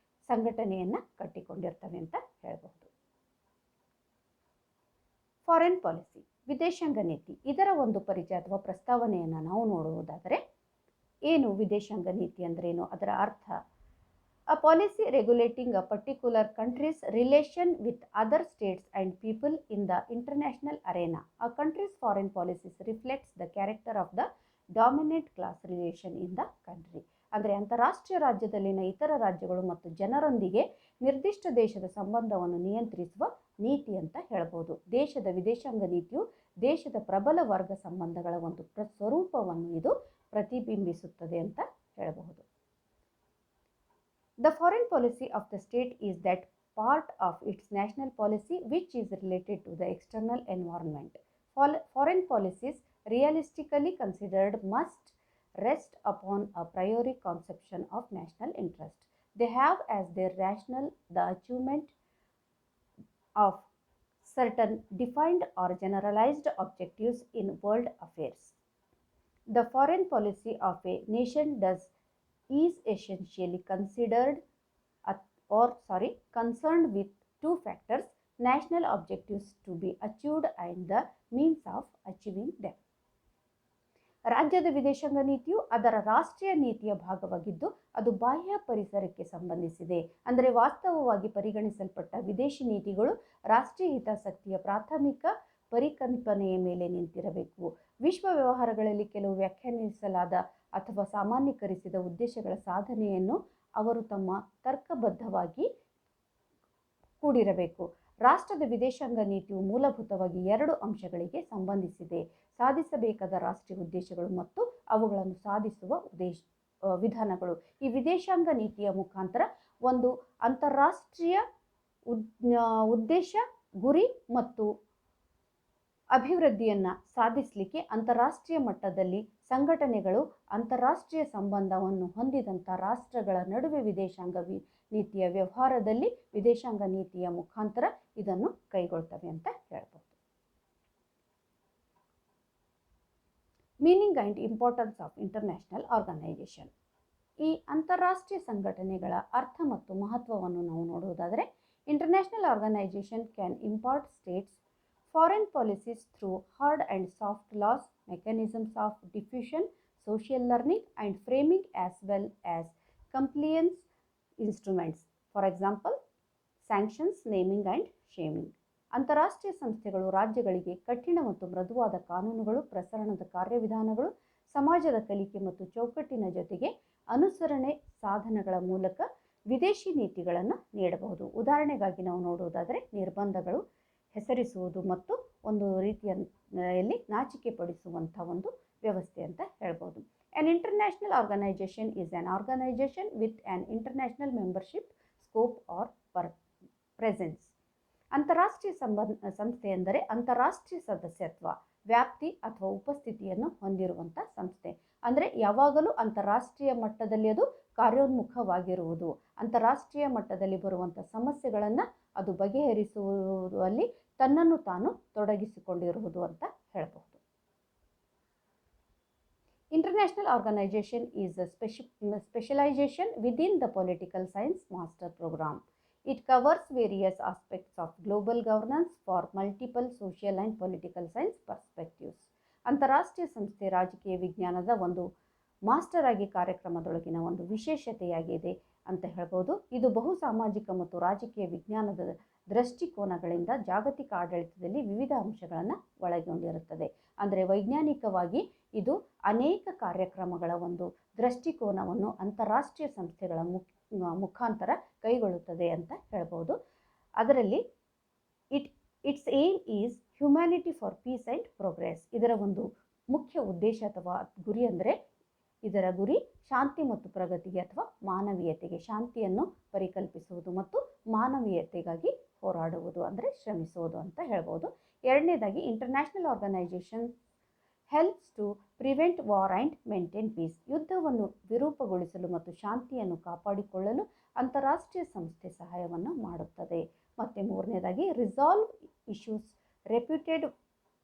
ಸಂಘಟನೆಯನ್ನು ಕಟ್ಟಿಕೊಂಡಿರ್ತವೆ ಅಂತ ಹೇಳಬಹುದು. ಫಾರಿನ್ ಪಾಲಿಸಿ, ವಿದೇಶಾಂಗ ನೀತಿ, ಇದರ ಒಂದು ಪರಿಚಯ ಅಥವಾ ಪ್ರಸ್ತಾವನೆಯನ್ನು ನಾವು ನೋಡುವುದಾದರೆ ಏನು ವಿದೇಶಾಂಗ ನೀತಿ ಅಂದ್ರೇನು, ಅದರ ಅರ್ಥ? A policy regulating a particular country's relation with other states and people in the international arena. A country's foreign policies reflects the character of the dominant class relation in the country. ಅಂದರೆ ಅಂತಾರಾಷ್ಟ್ರೀಯ ರಾಜ್ಯದಲ್ಲಿನ ಇತರ ರಾಜ್ಯಗಳು ಮತ್ತು ಜನರೊಂದಿಗೆ ನಿರ್ದಿಷ್ಟ ದೇಶದ ಸಂಬಂಧವನ್ನು ನಿಯಂತ್ರಿಸುವ ನೀತಿ ಅಂತ ಹೇಳ್ಬೋದು. ದೇಶದ ವಿದೇಶಾಂಗ ನೀತಿಯು ದೇಶದ ಪ್ರಬಲ ವರ್ಗ ಸಂಬಂಧಗಳ ಒಂದು ಸ್ವರೂಪವನ್ನು ಇದು ಪ್ರತಿಬಿಂಬಿಸುತ್ತದೆ ಅಂತ ಹೇಳಬಹುದು. The foreign policy of the state is that part of its national policy which is related to the external environment. Foreign policies realistically considered must rest upon a priori conception of national interest. They have as their rationale the achievement of certain defined or generalized objectives in world affairs. The foreign policy of a nation is essentially concerned with two factors: national objectives to be achieved and the means of achieving them. ರಾಜ್ಯದ ವಿದೇಶಾಂಗ ನೀತಿಯು ಅದರ ರಾಷ್ಟ್ರೀಯ ನೀತಿಯ ಭಾಗವಾಗಿದ್ದು ಅದು ಬಾಹ್ಯ ಪರಿಸರಕ್ಕೆ ಸಂಬಂಧಿಸಿದೆ. ಅಂದರೆ ವಾಸ್ತವವಾಗಿ ಪರಿಗಣಿಸಲ್ಪಟ್ಟ ವಿದೇಶಿ ನೀತಿಗಳು ರಾಷ್ಟ್ರೀಯ ಹಿತಾಸಕ್ತಿಯ ಪ್ರಾಥಮಿಕ ಪರಿಕಲ್ಪನೆಯ ಮೇಲೆ ನಿಂತಿರಬೇಕು. ವಿಶ್ವ ವ್ಯವಹಾರಗಳಲ್ಲಿ ಕೆಲವು ವ್ಯಾಖ್ಯಾನಿಸಲಾದ ಅಥವಾ ಸಾಮಾನ್ಯೀಕರಿಸಿದ ಉದ್ದೇಶಗಳ ಸಾಧನೆಯನ್ನು ಅವರು ತಮ್ಮ ತರ್ಕಬದ್ಧವಾಗಿ ಕೂಡಿರಬೇಕು. ರಾಷ್ಟ್ರದ ವಿದೇಶಾಂಗ ನೀತಿಯು ಮೂಲಭೂತವಾಗಿ ಎರಡು ಅಂಶಗಳಿಗೆ ಸಂಬಂಧಿಸಿದೆ: ಸಾಧಿಸಬೇಕಾದ ರಾಷ್ಟ್ರೀಯ ಉದ್ದೇಶಗಳು ಮತ್ತು ಅವುಗಳನ್ನು ಸಾಧಿಸುವ ವಿಧಾನಗಳು. ಈ ವಿದೇಶಾಂಗ ನೀತಿಯ ಮುಖಾಂತರ ಒಂದು ಅಂತಾರಾಷ್ಟ್ರೀಯ ಉದ್ದೇಶ, ಗುರಿ ಮತ್ತು ಅಭಿವೃದ್ಧಿಯನ್ನು ಸಾಧಿಸಲಿಕ್ಕೆ ಅಂತಾರಾಷ್ಟ್ರೀಯ ಮಟ್ಟದಲ್ಲಿ ಸಂಘಟನೆಗಳು ಅಂತಾರಾಷ್ಟ್ರೀಯ ಸಂಬಂಧವನ್ನು ಹೊಂದಿದಂಥ ರಾಷ್ಟ್ರಗಳ ನಡುವೆ ವಿದೇಶಾಂಗ ನೀತಿಯ ವ್ಯವಹಾರದಲ್ಲಿ ವಿದೇಶಾಂಗ ನೀತಿಯ ಮುಖಾಂತರ ಇದನ್ನು ಕೈಗೊಳ್ತವೆ ಅಂತ ಹೇಳ್ಬೋದು. Meaning and importance of international organisation. ಈ ಅಂತಾರಾಷ್ಟ್ರೀಯ ಸಂಘಟನೆಗಳ ಅರ್ಥ ಮತ್ತು ಮಹತ್ವವನ್ನು ನಾವು ನೋಡುವುದಾದರೆ, international organisation can impart states foreign policies through hard and soft laws, mechanisms of diffusion, social learning and framing, as well as compliance instruments. For example, sanctions, naming and shaming. ಅಂತಾರಾಷ್ಟ್ರೀಯ ಸಂಸ್ಥೆಗಳು ರಾಜ್ಯಗಳಿಗೆ ಕಠಿಣ ಮತ್ತು ಮೃದುವಾದ ಕಾನೂನುಗಳು, ಪ್ರಸರಣದ ಕಾರ್ಯವಿಧಾನಗಳು, ಸಮಾಜದ ಕಲಿಕೆ ಮತ್ತು ಚೌಕಟ್ಟಿನ ಜೊತೆಗೆ ಅನುಸರಣೆ ಸಾಧನಗಳ ಮೂಲಕ ವಿದೇಶಿ ನೀತಿಗಳನ್ನು ನೀಡಬಹುದು. ಉದಾಹರಣೆಗಾಗಿ ನಾವು ನೋಡುವುದಾದರೆ ನಿರ್ಬಂಧಗಳು, ಹೆಸರಿಸುವುದು ಮತ್ತು ಒಂದು ರೀತಿಯಲ್ಲಿ ನಾಚಿಕೆ ಪಡಿಸುವಂಥ ಒಂದು ವ್ಯವಸ್ಥೆ ಅಂತ ಹೇಳ್ಬೋದು. An international organization is an organization with an international membership, scope or presence. ಅಂತಾರಾಷ್ಟ್ರೀಯ ಸಂಸ್ಥೆ ಎಂದರೆ ಅಂತಾರಾಷ್ಟ್ರೀಯ ಸದಸ್ಯತ್ವ, ವ್ಯಾಪ್ತಿ ಅಥವಾ ಉಪಸ್ಥಿತಿಯನ್ನು ಹೊಂದಿರುವಂಥ ಸಂಸ್ಥೆ. ಅಂದರೆ ಯಾವಾಗಲೂ ಅಂತಾರಾಷ್ಟ್ರೀಯ ಮಟ್ಟದಲ್ಲಿ ಅದು ಕಾರ್ಯೋನ್ಮುಖವಾಗಿರುವುದು, ಅಂತಾರಾಷ್ಟ್ರೀಯ ಮಟ್ಟದಲ್ಲಿ ಬರುವಂಥ ಸಮಸ್ಯೆಗಳನ್ನು ಅದು ಬಗೆಹರಿಸುವಲ್ಲಿ ತನ್ನನ್ನು ತಾನು ತೊಡಗಿಸಿಕೊಂಡಿರುವುದು ಅಂತ ಹೇಳಬಹುದು. International organization is a specialization within the political science master program. It covers various aspects of global governance for multiple social and political science perspectives. ಅಂತಾರಾಷ್ಟ್ರೀಯ ಸಂಸ್ಥೆ ರಾಜಕೀಯ ವಿಜ್ಞಾನದ ಒಂದು ಮಾಸ್ಟರ್ ಆಗಿ ಕಾರ್ಯಕ್ರಮದೊಳಗಿನ ಒಂದು ವಿಶೇಷತೆಯಾಗಿದೆ ಅಂತ ಹೇಳ್ಬೋದು. ಇದು ಬಹು ಸಾಮಾಜಿಕ ಮತ್ತು ರಾಜಕೀಯ ವಿಜ್ಞಾನದ ದೃಷ್ಟಿಕೋನಗಳಿಂದ ಜಾಗತಿಕ ಆಡಳಿತದಲ್ಲಿ ವಿವಿಧ ಅಂಶಗಳನ್ನು ಒಳಗೊಂಡಿರುತ್ತದೆ. ಅಂದರೆ ವೈಜ್ಞಾನಿಕವಾಗಿ ಇದು ಅನೇಕ ಕಾರ್ಯಕ್ರಮಗಳ ಒಂದು ದೃಷ್ಟಿಕೋನವನ್ನು ಅಂತಾರಾಷ್ಟ್ರೀಯ ಸಂಸ್ಥೆಗಳ ಮುಖಾಂತರ ಕೈಗೊಳ್ಳುತ್ತದೆ ಅಂತ ಹೇಳ್ಬೋದು. ಅದರಲ್ಲಿ its aim is humanity for peace and progress. ಇದರ ಒಂದು ಮುಖ್ಯ ಉದ್ದೇಶ ಅಥವಾ ಗುರಿ ಅಂದರೆ ಇದರ ಗುರಿ ಶಾಂತಿ ಮತ್ತು ಪ್ರಗತಿಗೆ ಅಥವಾ ಮಾನವೀಯತೆಗೆ, ಶಾಂತಿಯನ್ನು ಪರಿಕಲ್ಪಿಸುವುದು ಮತ್ತು ಮಾನವೀಯತೆಗಾಗಿ ಹೋರಾಡುವುದು ಅಂದರೆ ಶ್ರಮಿಸುವುದು ಅಂತ ಹೇಳ್ಬೋದು. ಎರಡನೇದಾಗಿ international organisation helps to prevent war and maintain peace. ಯುದ್ಧವನ್ನು ವಿರೂಪಗೊಳಿಸಲು ಮತ್ತು ಶಾಂತಿಯನ್ನು ಕಾಪಾಡಿಕೊಳ್ಳಲು ಅಂತಾರಾಷ್ಟ್ರೀಯ ಸಂಸ್ಥೆ ಸಹಾಯವನ್ನು ಮಾಡುತ್ತದೆ. ಮತ್ತು ಮೂರನೇದಾಗಿ resolve issues reputed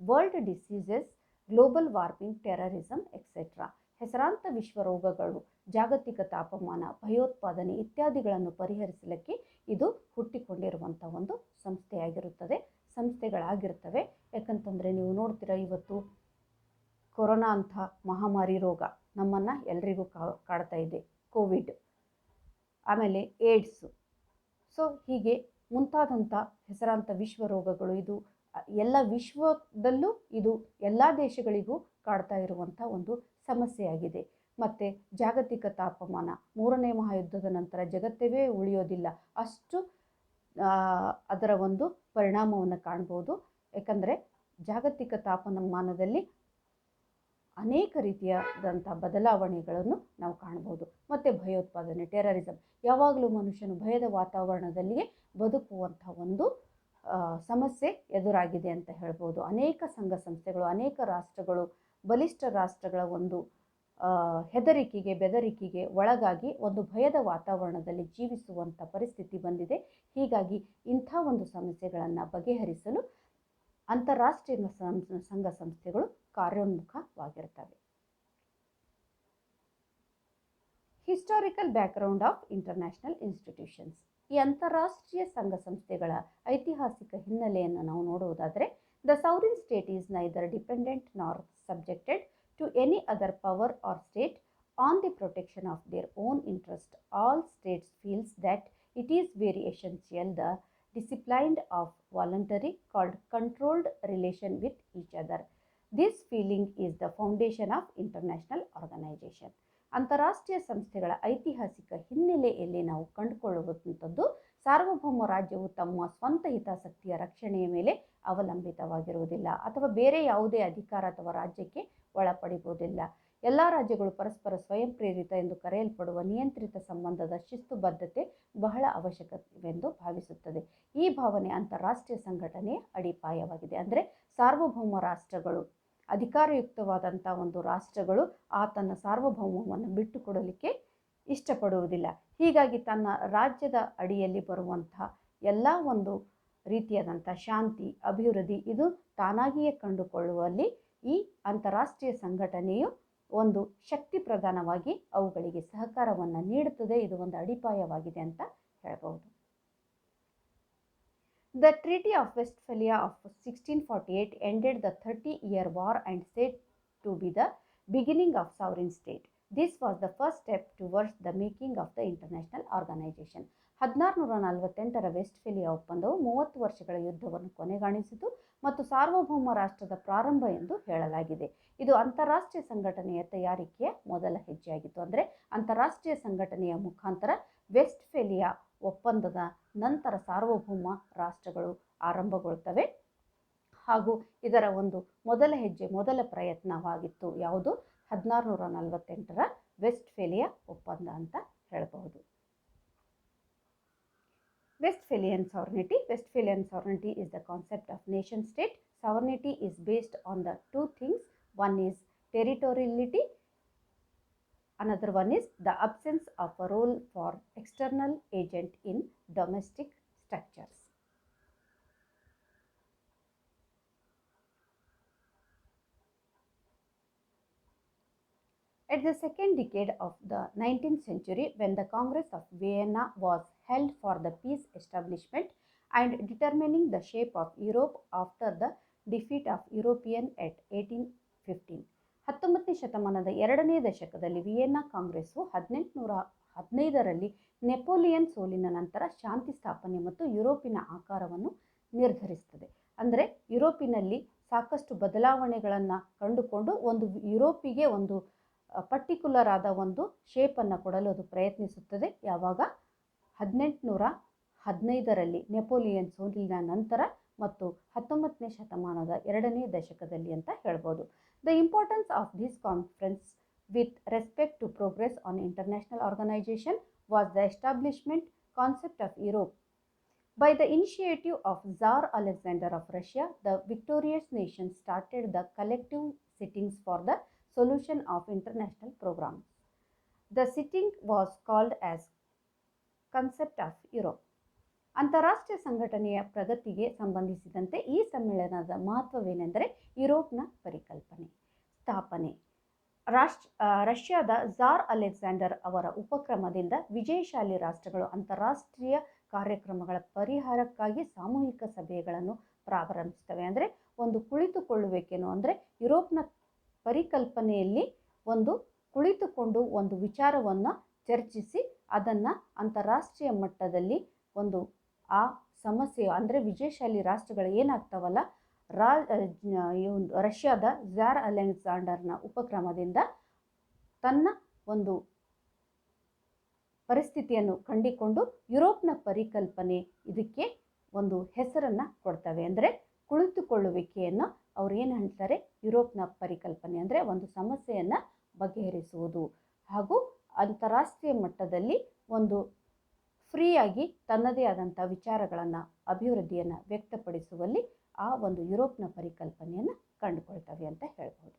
world diseases, global warming, terrorism etcetera. ಹೆಸರಾಂತ ವಿಶ್ವ ರೋಗಗಳು, ಜಾಗತಿಕ ತಾಪಮಾನ, ಭಯೋತ್ಪಾದನೆ ಇತ್ಯಾದಿಗಳನ್ನು ಪರಿಹರಿಸಲಿಕ್ಕೆ ಇದು ಹುಟ್ಟಿಕೊಂಡಿರುವಂಥ ಒಂದು ಸಂಸ್ಥೆಯಾಗಿರುತ್ತದೆ. ಸಂಸ್ಥೆಗಳಾಗಿರ್ತವೆ. ಯಾಕಂತಂದರೆ ನೀವು ನೋಡ್ತೀರಾ, ಇವತ್ತು ಕೊರೋನಾ ಅಂಥ ಮಹಾಮಾರಿ ರೋಗ ನಮ್ಮನ್ನು ಎಲ್ರಿಗೂ ಕಾಡ್ತಾ ಇದೆ, ಕೋವಿಡ್, ಆಮೇಲೆ ಏಡ್ಸು, ಸೊ ಹೀಗೆ ಮುಂತಾದಂಥ ಹೆಸರಾಂತ ವಿಶ್ವ ರೋಗಗಳು. ಇದು ಎಲ್ಲ ವಿಶ್ವದಲ್ಲೂ ಇದು ಎಲ್ಲ ದೇಶಗಳಿಗೂ ಕಾಡ್ತಾ ಇರುವಂಥ ಒಂದು ಸಮಸ್ಯೆಯಾಗಿದೆ. ಮತ್ತು ಜಾಗತಿಕ ತಾಪಮಾನ 3ನೇ ಮಹಾಯುದ್ಧದ ನಂತರ ಜಗತ್ತೇ ಉಳಿಯೋದಿಲ್ಲ, ಅಷ್ಟು ಅದರ ಒಂದು ಪರಿಣಾಮವನ್ನು ಕಾಣ್ಬೋದು. ಯಾಕಂದರೆ ಜಾಗತಿಕ ತಾಪಮಾನದಲ್ಲಿ ಅನೇಕ ರೀತಿಯಾದಂಥ ಬದಲಾವಣೆಗಳನ್ನು ನಾವು ಕಾಣ್ಬೋದು. ಮತ್ತು ಭಯೋತ್ಪಾದನೆ, ಟೆರರಿಸಮ್, ಯಾವಾಗಲೂ ಮನುಷ್ಯನು ಭಯದ ವಾತಾವರಣದಲ್ಲಿಯೇ ಬದುಕುವಂಥ ಒಂದು ಸಮಸ್ಯೆ ಎದುರಾಗಿದೆ ಅಂತ ಹೇಳ್ಬೋದು. ಅನೇಕ ಸಂಘ ಸಂಸ್ಥೆಗಳು, ಅನೇಕ ರಾಷ್ಟ್ರಗಳು, ಬಲಿಷ್ಠ ರಾಷ್ಟ್ರಗಳ ಒಂದು ಹೆದರಿಕೆಗೆ, ಬೆದರಿಕೆಗೆ ಒಳಗಾಗಿ ಒಂದು ಭಯದ ವಾತಾವರಣದಲ್ಲಿ ಜೀವಿಸುವಂಥ ಪರಿಸ್ಥಿತಿ ಬಂದಿದೆ. ಹೀಗಾಗಿ ಇಂಥ ಒಂದು ಸಮಸ್ಯೆಗಳನ್ನು ಬಗೆಹರಿಸಲು ಅಂತಾರಾಷ್ಟ್ರೀಯ ಸಂಘ ಸಂಸ್ಥೆಗಳು ಕಾರ್ಯೋನ್ಮುಖವಾಗಿರ್ತವೆ. Historical background of international institutions. ಈ ಅಂತಾರಾಷ್ಟ್ರೀಯ ಸಂಘ ಸಂಸ್ಥೆಗಳ ಐತಿಹಾಸಿಕ ಹಿನ್ನೆಲೆಯನ್ನು ನಾವು ನೋಡುವುದಾದರೆ, the sovereign state is neither dependent nor subjected to any other power or state on the protection of their own interest. All states feels that it is very essential the disciplined of voluntary called controlled relation with each other. This feeling is the foundation of international organization. ಅಂತಾರಾಷ್ಟ್ರೀಯ ಸಂಸ್ಥೆಗಳ ಐತಿಹಾಸಿಕ ಹಿನ್ನೆಲೆಯಲ್ಲಿ ನಾವು ಕಂಡುಕೊಳ್ಳುವಂಥದ್ದು, ಸಾರ್ವಭೌಮ ರಾಜ್ಯವು ತಮ್ಮ ಸ್ವಂತ ಹಿತಾಸಕ್ತಿಯ ರಕ್ಷಣೆಯ ಮೇಲೆ ಅವಲಂಬಿತವಾಗಿರುವುದಿಲ್ಲ ಅಥವಾ ಬೇರೆ ಯಾವುದೇ ಅಧಿಕಾರ ಅಥವಾ ರಾಜ್ಯಕ್ಕೆ ಒಳಪಡಿಸುವುದಿಲ್ಲ. ಎಲ್ಲ ರಾಜ್ಯಗಳು ಪರಸ್ಪರ ಸ್ವಯಂ ಪ್ರೇರಿತ ಎಂದು ಕರೆಯಲ್ಪಡುವ ನಿಯಂತ್ರಿತ ಸಂಬಂಧದ ಶಿಸ್ತುಬದ್ಧತೆ ಬಹಳ ಅವಶ್ಯಕವೆಂದು ಭಾವಿಸುತ್ತದೆ. ಈ ಭಾವನೆ ಅಂತಾರಾಷ್ಟ್ರೀಯ ಸಂಘಟನೆಯ ಅಡಿಪಾಯವಾಗಿದೆ. ಅಂದರೆ ಸಾರ್ವಭೌಮ ರಾಷ್ಟ್ರಗಳು, ಅಧಿಕಾರಯುಕ್ತವಾದಂಥ ಒಂದು ರಾಷ್ಟ್ರಗಳು ತನ್ನ ಸಾರ್ವಭೌಮವನ್ನು ಬಿಟ್ಟುಕೊಡಲಿಕ್ಕೆ ಇಷ್ಟಪಡುವುದಿಲ್ಲ. ಹೀಗಾಗಿ ತನ್ನ ರಾಜ್ಯದ ಅಡಿಯಲ್ಲಿ ಬರುವಂಥ ಎಲ್ಲ ಒಂದು ರೀತಿಯಾದಂಥ ಶಾಂತಿ, ಅಭಿವೃದ್ಧಿ ಇದು ತಾನಾಗಿಯೇ ಕಂಡುಕೊಳ್ಳುವಲ್ಲಿ ಈ ಅಂತಾರಾಷ್ಟ್ರೀಯ ಸಂಘಟನೆಯು ಒಂದು ಶಕ್ತಿ ಪ್ರಧಾನವಾಗಿ ಅವುಗಳಿಗೆ ಸಹಕಾರವನ್ನು ನೀಡುತ್ತದೆ. ಇದು ಒಂದು ಅಡಿಪಾಯವಾಗಿದೆ ಅಂತ ಹೇಳ್ಬೋದು. The Treaty of Westphalia of 1648 ended the 30-year war and said to be the beginning of sovereign state. This was the first step towards the making of the international organization. 1648ರ ವೆಸ್ಟ್ಫೇಲಿಯಾ ಒಪ್ಪಂದವು 30 ವರ್ಷಗಳ ಯುದ್ಧವನ್ನು ಕೊನೆಗಾಣಿಸಿತು ಮತ್ತು ಸಾರ್ವಭೌಮ ರಾಷ್ಟ್ರದ ಪ್ರಾರಂಭ ಎಂದು ಹೇಳಲಾಗಿದೆ. ಇದು ಅಂತಾರಾಷ್ಟ್ರೀಯ ಸಂಘಟನೆಯ ತಯಾರಿಕೆಯ ಮೊದಲ ಹೆಜ್ಜೆಯಾಗಿತ್ತು. ಅಂದರೆ ಅಂತಾರಾಷ್ಟ್ರೀಯ ಸಂಘಟನೆಯ ಮುಖಾಂತರ ವೆಸ್ಟ್ಫೇಲಿಯಾ ಒಪ್ಪಂದದ ನಂತರ ಸಾರ್ವಭೌಮ ರಾಷ್ಟ್ರಗಳು ಆರಂಭಗೊಳ್ತವೆ ಹಾಗೂ ಇದರ ಒಂದು ಮೊದಲ ಹೆಜ್ಜೆ, ಮೊದಲ ಪ್ರಯತ್ನವಾಗಿತ್ತು ಯಾವುದು? 1648ರ ವೆಸ್ಟ್ಫೇಲಿಯಾ ಒಪ್ಪಂದ ಅಂತ ಹೇಳಬಹುದು. Westphalian sovereignty. Westphalian sovereignty is the concept of nation state. Sovereignty is based on the two things. One is territoriality. Another one is the absence of a role for external agent in domestic structures. At the second decade of the 19th century, when the Congress of Vienna was held for the peace establishment and determining the shape of Europe after the defeat of European at 1815. 19ನೇ ಶತಮಾನದ 2ನೇ ದಶಕದಲ್ಲಿ Vienna Congress 1815ರಲ್ಲಿ Napoleon ಸೋಲಿನ ನಂತರ ಶಾಂತಿ ಸ್ಥಾಪನೆ ಮತ್ತು ಯುರೋಪಿನ ಆಕಾರವನ್ನು ನಿರ್ಧರಿಸುತ್ತದೆ. ಅಂದರೆ ಯುರೋಪಿನಲ್ಲಿ ಸಾಕಷ್ಟು ಬದಲಾವಣೆಗಳನ್ನು ಕಂಡುಕೊಂಡು ಒಂದು ಯುರೋಪಿಗೆ ಒಂದು ಪರ್ಟಿಕ್ಯುಲರ್ ಆದ ಒಂದು ಶೇಪನ್ನು ಕೊಡಲು ಅದು ಪ್ರಯತ್ನಿಸುತ್ತದೆ. ಯಾವಾಗ? 1815ರಲ್ಲಿ ನೆಪೋಲಿಯನ್ ಸೋಲಿನ ನಂತರ ಮತ್ತು 19ನೇ ಶತಮಾನದ 2ನೇ ದಶಕದಲ್ಲಿ ಅಂತ ಹೇಳ್ಬೋದು. The importance of this conference with respect to progress on international organisation was the establishment concept of Europe. By the initiative of Tsar Alexander of Russia, the victorious nation started the collective sittings for the solution of international programs. The sitting was called as Concept of Europe. ಅಂತಾರಾಷ್ಟ್ರೀಯ ಸಂಘಟನೆಯ ಪ್ರಗತಿಗೆ ಸಂಬಂಧಿಸಿದಂತೆ ಈ ಸಮ್ಮೇಳನದ ಮಹತ್ವವೇನೆಂದರೆ ಯುರೋಪ್ನ ಪರಿಕಲ್ಪನೆ, ಸ್ಥಾಪನೆ. ರಷ್ಯಾದ ಝಾರ್ Alexander ಅವರ ಉಪಕ್ರಮದಿಂದ ವಿಜಯಶಾಲಿ ರಾಷ್ಟ್ರಗಳು ಅಂತಾರಾಷ್ಟ್ರೀಯ ಕಾರ್ಯಕ್ರಮಗಳ ಪರಿಹಾರಕ್ಕಾಗಿ ಸಾಮೂಹಿಕ ಸಭೆಗಳನ್ನು ಪ್ರಾರಂಭಿಸ್ತವೆ. ಅಂದರೆ ಒಂದು ಕುಳಿತುಕೊಳ್ಳುವಿಕೆನೋ ಅಂದರೆ ಯುರೋಪ್ನ ಪರಿಕಲ್ಪನೆಯಲ್ಲಿ ಒಂದು ಕುಳಿತುಕೊಂಡು ಒಂದು ವಿಚಾರವನ್ನು ಚರ್ಚಿಸಿ ಅದನ್ನು ಅಂತಾರಾಷ್ಟ್ರೀಯ ಮಟ್ಟದಲ್ಲಿ ಒಂದು ಆ ಸಮಸ್ಯೆ ಅಂದರೆ ವಿಜಯಶಾಲಿ ರಾಷ್ಟ್ರಗಳು ಏನಾಗ್ತಾವಲ್ಲ ರಷ್ಯಾದ ಝಾರ್ ಅಲೆಕ್ಸಾಂಡರ್ನ ಉಪಕ್ರಮದಿಂದ ತನ್ನ ಒಂದು ಪರಿಸ್ಥಿತಿಯನ್ನು ಕಂಡುಕೊಂಡು ಯುರೋಪ್ನ ಪರಿಕಲ್ಪನೆ ಇದಕ್ಕೆ ಒಂದು ಹೆಸರನ್ನು ಕೊಡ್ತವೆ. ಅಂದರೆ ಕುಳಿತುಕೊಳ್ಳುವಿಕೆಯನ್ನು ಅವ್ರು ಏನು ಹೇಳ್ತಾರೆ, ಯುರೋಪ್ನ ಪರಿಕಲ್ಪನೆ ಅಂದರೆ ಒಂದು ಸಮಸ್ಯೆಯನ್ನು ಬಗೆಹರಿಸುವುದು ಹಾಗೂ ಅಂತಾರಾಷ್ಟ್ರೀಯ ಮಟ್ಟದಲ್ಲಿ ಒಂದು ಫ್ರೀಯಾಗಿ ತನ್ನದೇ ಆದಂಥ ವಿಚಾರಗಳನ್ನು ಅಭಿವೃದ್ಧಿಯನ್ನು ವ್ಯಕ್ತಪಡಿಸುವಲ್ಲಿ ಆ ಒಂದು ಯುರೋಪ್ನ ಪರಿಕಲ್ಪನೆಯನ್ನು ಕಂಡುಕೊಳ್ತವೆ ಅಂತ ಹೇಳ್ಬೋದು.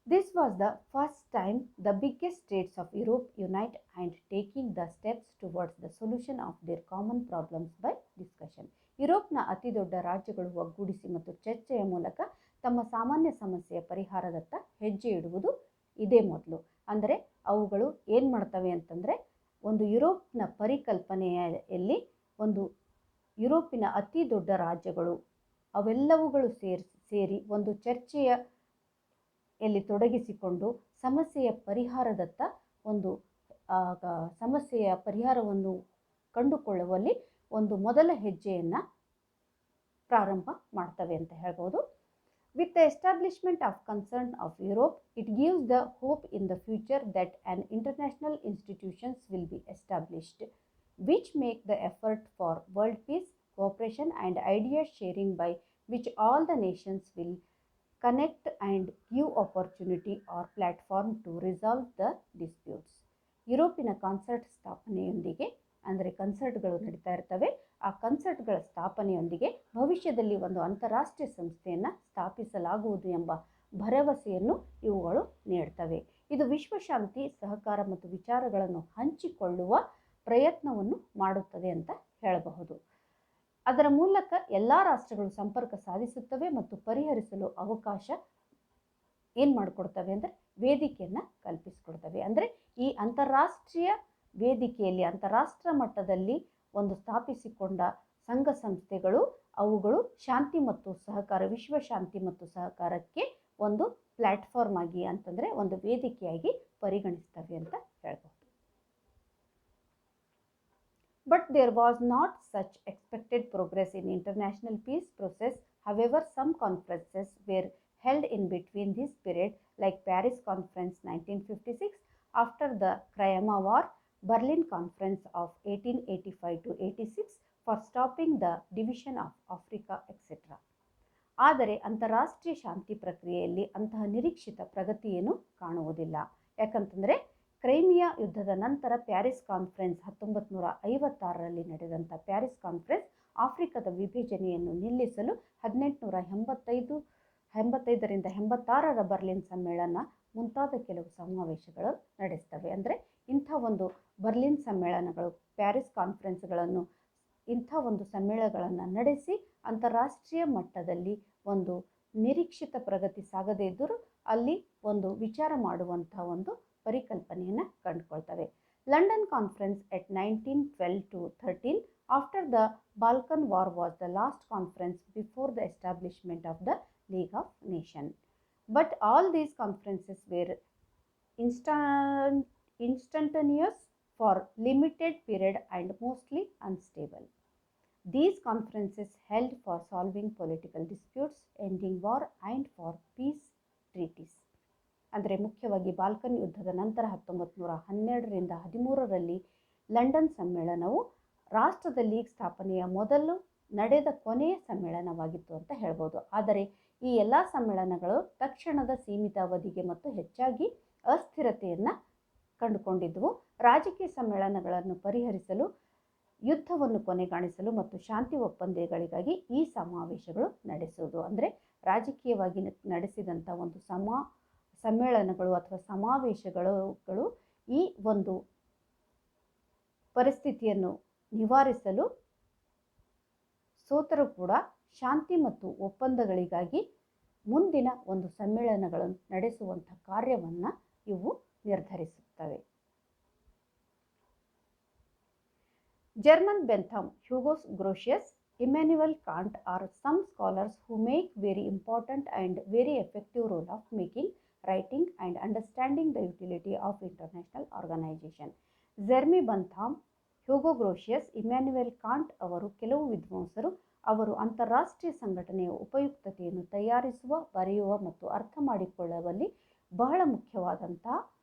This was the first time the biggest states of Europe unite and taking the steps towards the solution of their common problems by discussion. ಯುರೋಪ್ನ ಅತಿ ದೊಡ್ಡ ರಾಜ್ಯಗಳು ಒಗ್ಗೂಡಿಸಿ ಮತ್ತು ಚರ್ಚೆಯ ಮೂಲಕ ತಮ್ಮ ಸಾಮಾನ್ಯ ಸಮಸ್ಯೆಯ ಪರಿಹಾರದತ್ತ ಹೆಜ್ಜೆ ಇಡುವುದು ಇದೇ ಮೊದಲು. ಅಂದರೆ ಅವುಗಳು ಏನು ಮಾಡ್ತವೆ ಅಂತಂದರೆ ಒಂದು ಯುರೋಪ್ನ ಪರಿಕಲ್ಪನೆಯಲ್ಲಿ ಒಂದು ಯುರೋಪಿನ ಅತಿ ದೊಡ್ಡ ರಾಜ್ಯಗಳು ಅವೆಲ್ಲವುಗಳು ಸೇರಿ ಒಂದು ಚರ್ಚೆಯ ಎಲ್ಲಿ ತೊಡಗಿಸಿಕೊಂಡು ಸಮಸ್ಯೆಯ ಪರಿಹಾರದತ್ತ ಒಂದು ಸಮಸ್ಯೆಯ ಪರಿಹಾರವನ್ನು ಕಂಡುಕೊಳ್ಳುವಲ್ಲಿ ಒಂದು ಮೊದಲ ಹೆಜ್ಜೆಯನ್ನು ಪ್ರಾರಂಭ ಮಾಡ್ತವೆ ಅಂತ ಹೇಳ್ಬೋದು. With the establishment of concern of Europe, it gives the hope in the future that an international institutions will be established, which make the effort for world peace, cooperation and idea sharing by which all the nations will connect and give opportunity or platform to resolve the disputes. ಯುರೋಪಿನ concert ಸ್ಥಾಪನೆಯೊಂದಿಗೆ ಅಂದರೆ ಕನ್ಸರ್ಟ್ಗಳು ನಡೀತಾ ಇರ್ತವೆ. ಆ ಕನ್ಸರ್ಟ್ಗಳ ಸ್ಥಾಪನೆಯೊಂದಿಗೆ ಭವಿಷ್ಯದಲ್ಲಿ ಒಂದು ಅಂತಾರಾಷ್ಟ್ರೀಯ ಸಂಸ್ಥೆಯನ್ನು ಸ್ಥಾಪಿಸಲಾಗುವುದು ಎಂಬ ಭರವಸೆಯನ್ನು ಇವುಗಳು ನೀಡ್ತವೆ. ಇದು ವಿಶ್ವಶಾಂತಿ, ಸಹಕಾರ ಮತ್ತು ವಿಚಾರಗಳನ್ನು ಹಂಚಿಕೊಳ್ಳುವ ಪ್ರಯತ್ನವನ್ನು ಮಾಡುತ್ತದೆ ಅಂತ ಹೇಳಬಹುದು. ಅದರ ಮೂಲಕ ಎಲ್ಲ ರಾಷ್ಟ್ರಗಳು ಸಂಪರ್ಕ ಸಾಧಿಸುತ್ತವೆ ಮತ್ತು ಪರಿಹರಿಸಲು ಅವಕಾಶ ಏನು ಮಾಡಿಕೊಡ್ತವೆ ಅಂದರೆ ವೇದಿಕೆಯನ್ನು ಕಲ್ಪಿಸಿಕೊಡ್ತವೆ. ಅಂದರೆ ಈ ಅಂತಾರಾಷ್ಟ್ರೀಯ ವೇದಿಕೆಯಲ್ಲಿ ಅಂತಾರಾಷ್ಟ್ರ ಮಟ್ಟದಲ್ಲಿ ಒಂದು ಸ್ಥಾಪಿಸಿಕೊಂಡ ಸಂಘ ಸಂಸ್ಥೆಗಳು ಅವುಗಳು ಶಾಂತಿ ಮತ್ತು ಸಹಕಾರ, ವಿಶ್ವ ಶಾಂತಿ ಮತ್ತು ಸಹಕಾರಕ್ಕೆ ಒಂದು ಪ್ಲ್ಯಾಟ್ಫಾರ್ಮ್ ಆಗಿ ಅಂತಂದರೆ ಒಂದು ವೇದಿಕೆಯಾಗಿ ಪರಿಗಣಿಸ್ತವೆ ಅಂತ ಹೇಳ್ಬೋದು. But there was not such expected progress in international peace process. However, some conferences were held in between this period, like Paris Conference 1956 after the Crimea War, Berlin Conference of 1885 to 86 for stopping the division of Africa, etc. ಆದರೆ ಅಂತಾರಾಷ್ಟ್ರೀಯ ಶಾಂತಿ ಪ್ರಕ್ರಿಯೆಯಲ್ಲಿ ಅಂತಹ ನಿರೀಕ್ಷಿತ ಪ್ರಗತಿಯನ್ನು ಕಾಣುವುದಿಲ್ಲ. ಯಾಕಂತಂದರೆ ಕ್ರೈಮಿಯಾ ಯುದ್ಧದ ನಂತರ ಪ್ಯಾರಿಸ್ ಕಾನ್ಫರೆನ್ಸ್ 1956ರಲ್ಲಿ ನಡೆದಂಥ ಪ್ಯಾರಿಸ್ ಕಾನ್ಫರೆನ್ಸ್ ಆಫ್ರಿಕಾದ ವಿಭಜನೆಯನ್ನು ನಿಲ್ಲಿಸಲು 1885ರಿಂದ 86ರ ಬರ್ಲಿನ್ ಸಮ್ಮೇಳನ ಮುಂತಾದ ಕೆಲವು ಸಮಾವೇಶಗಳು ನಡೆಸ್ತವೆ. ಅಂದರೆ ಇಂಥ ಒಂದು ಬರ್ಲಿನ್ ಸಮ್ಮೇಳನಗಳು, ಪ್ಯಾರಿಸ್ ಕಾನ್ಫರೆನ್ಸ್ಗಳನ್ನು, ಇಂಥ ಒಂದು ಸಮ್ಮೇಳನಗಳನ್ನು ನಡೆಸಿ ಅಂತಾರಾಷ್ಟ್ರೀಯ ಮಟ್ಟದಲ್ಲಿ ಒಂದು ನಿರೀಕ್ಷಿತ ಪ್ರಗತಿ ಸಾಗದೇ ಇದ್ದರೂ ಅಲ್ಲಿ ಒಂದು ವಿಚಾರ ಮಾಡುವಂಥ ಒಂದು ಪರಿಕಲ್ಪನೆಯನ್ನು ಕಂಡುಕೊಳ್ತವೆ. London conference at 1912-13 after the Balkan war was the last conference before the establishment of the League of Nation. But all these conferences were instantaneous for limited period and mostly unstable. These conferences held for solving political disputes, ending war and for peace treaties. ಅಂದರೆ ಮುಖ್ಯವಾಗಿ Balkan ಯುದ್ಧದ ನಂತರ 1912ರಿಂದ 13ರಲ್ಲಿ London ಸಮ್ಮೇಳನವು ರಾಷ್ಟ್ರದ league ಸ್ಥಾಪನೆಯ ಮೊದಲು ನಡೆದ ಕೊನೆಯ ಸಮ್ಮೇಳನವಾಗಿತ್ತು ಅಂತ ಹೇಳ್ಬೋದು. ಆದರೆ ಈ ಎಲ್ಲ ಸಮ್ಮೇಳನಗಳು ತಕ್ಷಣದ ಸೀಮಿತ ಅವಧಿಗೆ ಮತ್ತು ಹೆಚ್ಚಾಗಿ ಅಸ್ಥಿರತೆಯನ್ನು ಕಂಡುಕೊಂಡಿದ್ದವು. ರಾಜಕೀಯ ಸಮ್ಮೇಳನಗಳನ್ನು ಪರಿಹರಿಸಲು, ಯುದ್ಧವನ್ನು ಕೊನೆಗಾಣಿಸಲು ಮತ್ತು ಶಾಂತಿ ಒಪ್ಪಂದಗಳಿಗಾಗಿ ಈ ಸಮಾವೇಶಗಳು ನಡೆಸುವುದು. ಅಂದರೆ ರಾಜಕೀಯವಾಗಿ ನಡೆಸಿದಂಥ ಒಂದು ಸಮ್ಮೇಳನಗಳು ಅಥವಾ ಸಮಾವೇಶಗಳು ಈ ಒಂದು ಪರಿಸ್ಥಿತಿಯನ್ನು ನಿವಾರಿಸಲು ಸೋತರೂ ಕೂಡ ಶಾಂತಿ ಮತ್ತು ಒಪ್ಪಂದಗಳಿಗಾಗಿ ಮುಂದಿನ ಒಂದು ಸಮ್ಮೇಳನಗಳನ್ನು ನಡೆಸುವಂಥ ಕಾರ್ಯವನ್ನು ಇವು ನಿರ್ಧರಿಸುತ್ತವೆ. German Bentham, Hugo Grotius, Immanuel Kant are some scholars who make very important and very effective role of making, writing and understanding the utility of international organization. Jeremy Bentham, Hugo Grotius, Immanuel Kant ಅವರು ಕೆಲವು ವಿದ್ವಾಂಸರು ಅವರು ಅಂತಾರಾಷ್ಟ್ರೀಯ ಸಂಘಟನೆಯ ಉಪಯುಕ್ತತೆಯನ್ನು ತಯಾರಿಸುವ, ಬರೆಯುವ ಮತ್ತು ಅರ್ಥ ಮಾಡಿಕೊಳ್ಳುವಲ್ಲಿ ಬಹಳ ಮುಖ್ಯವಾದಂತಹ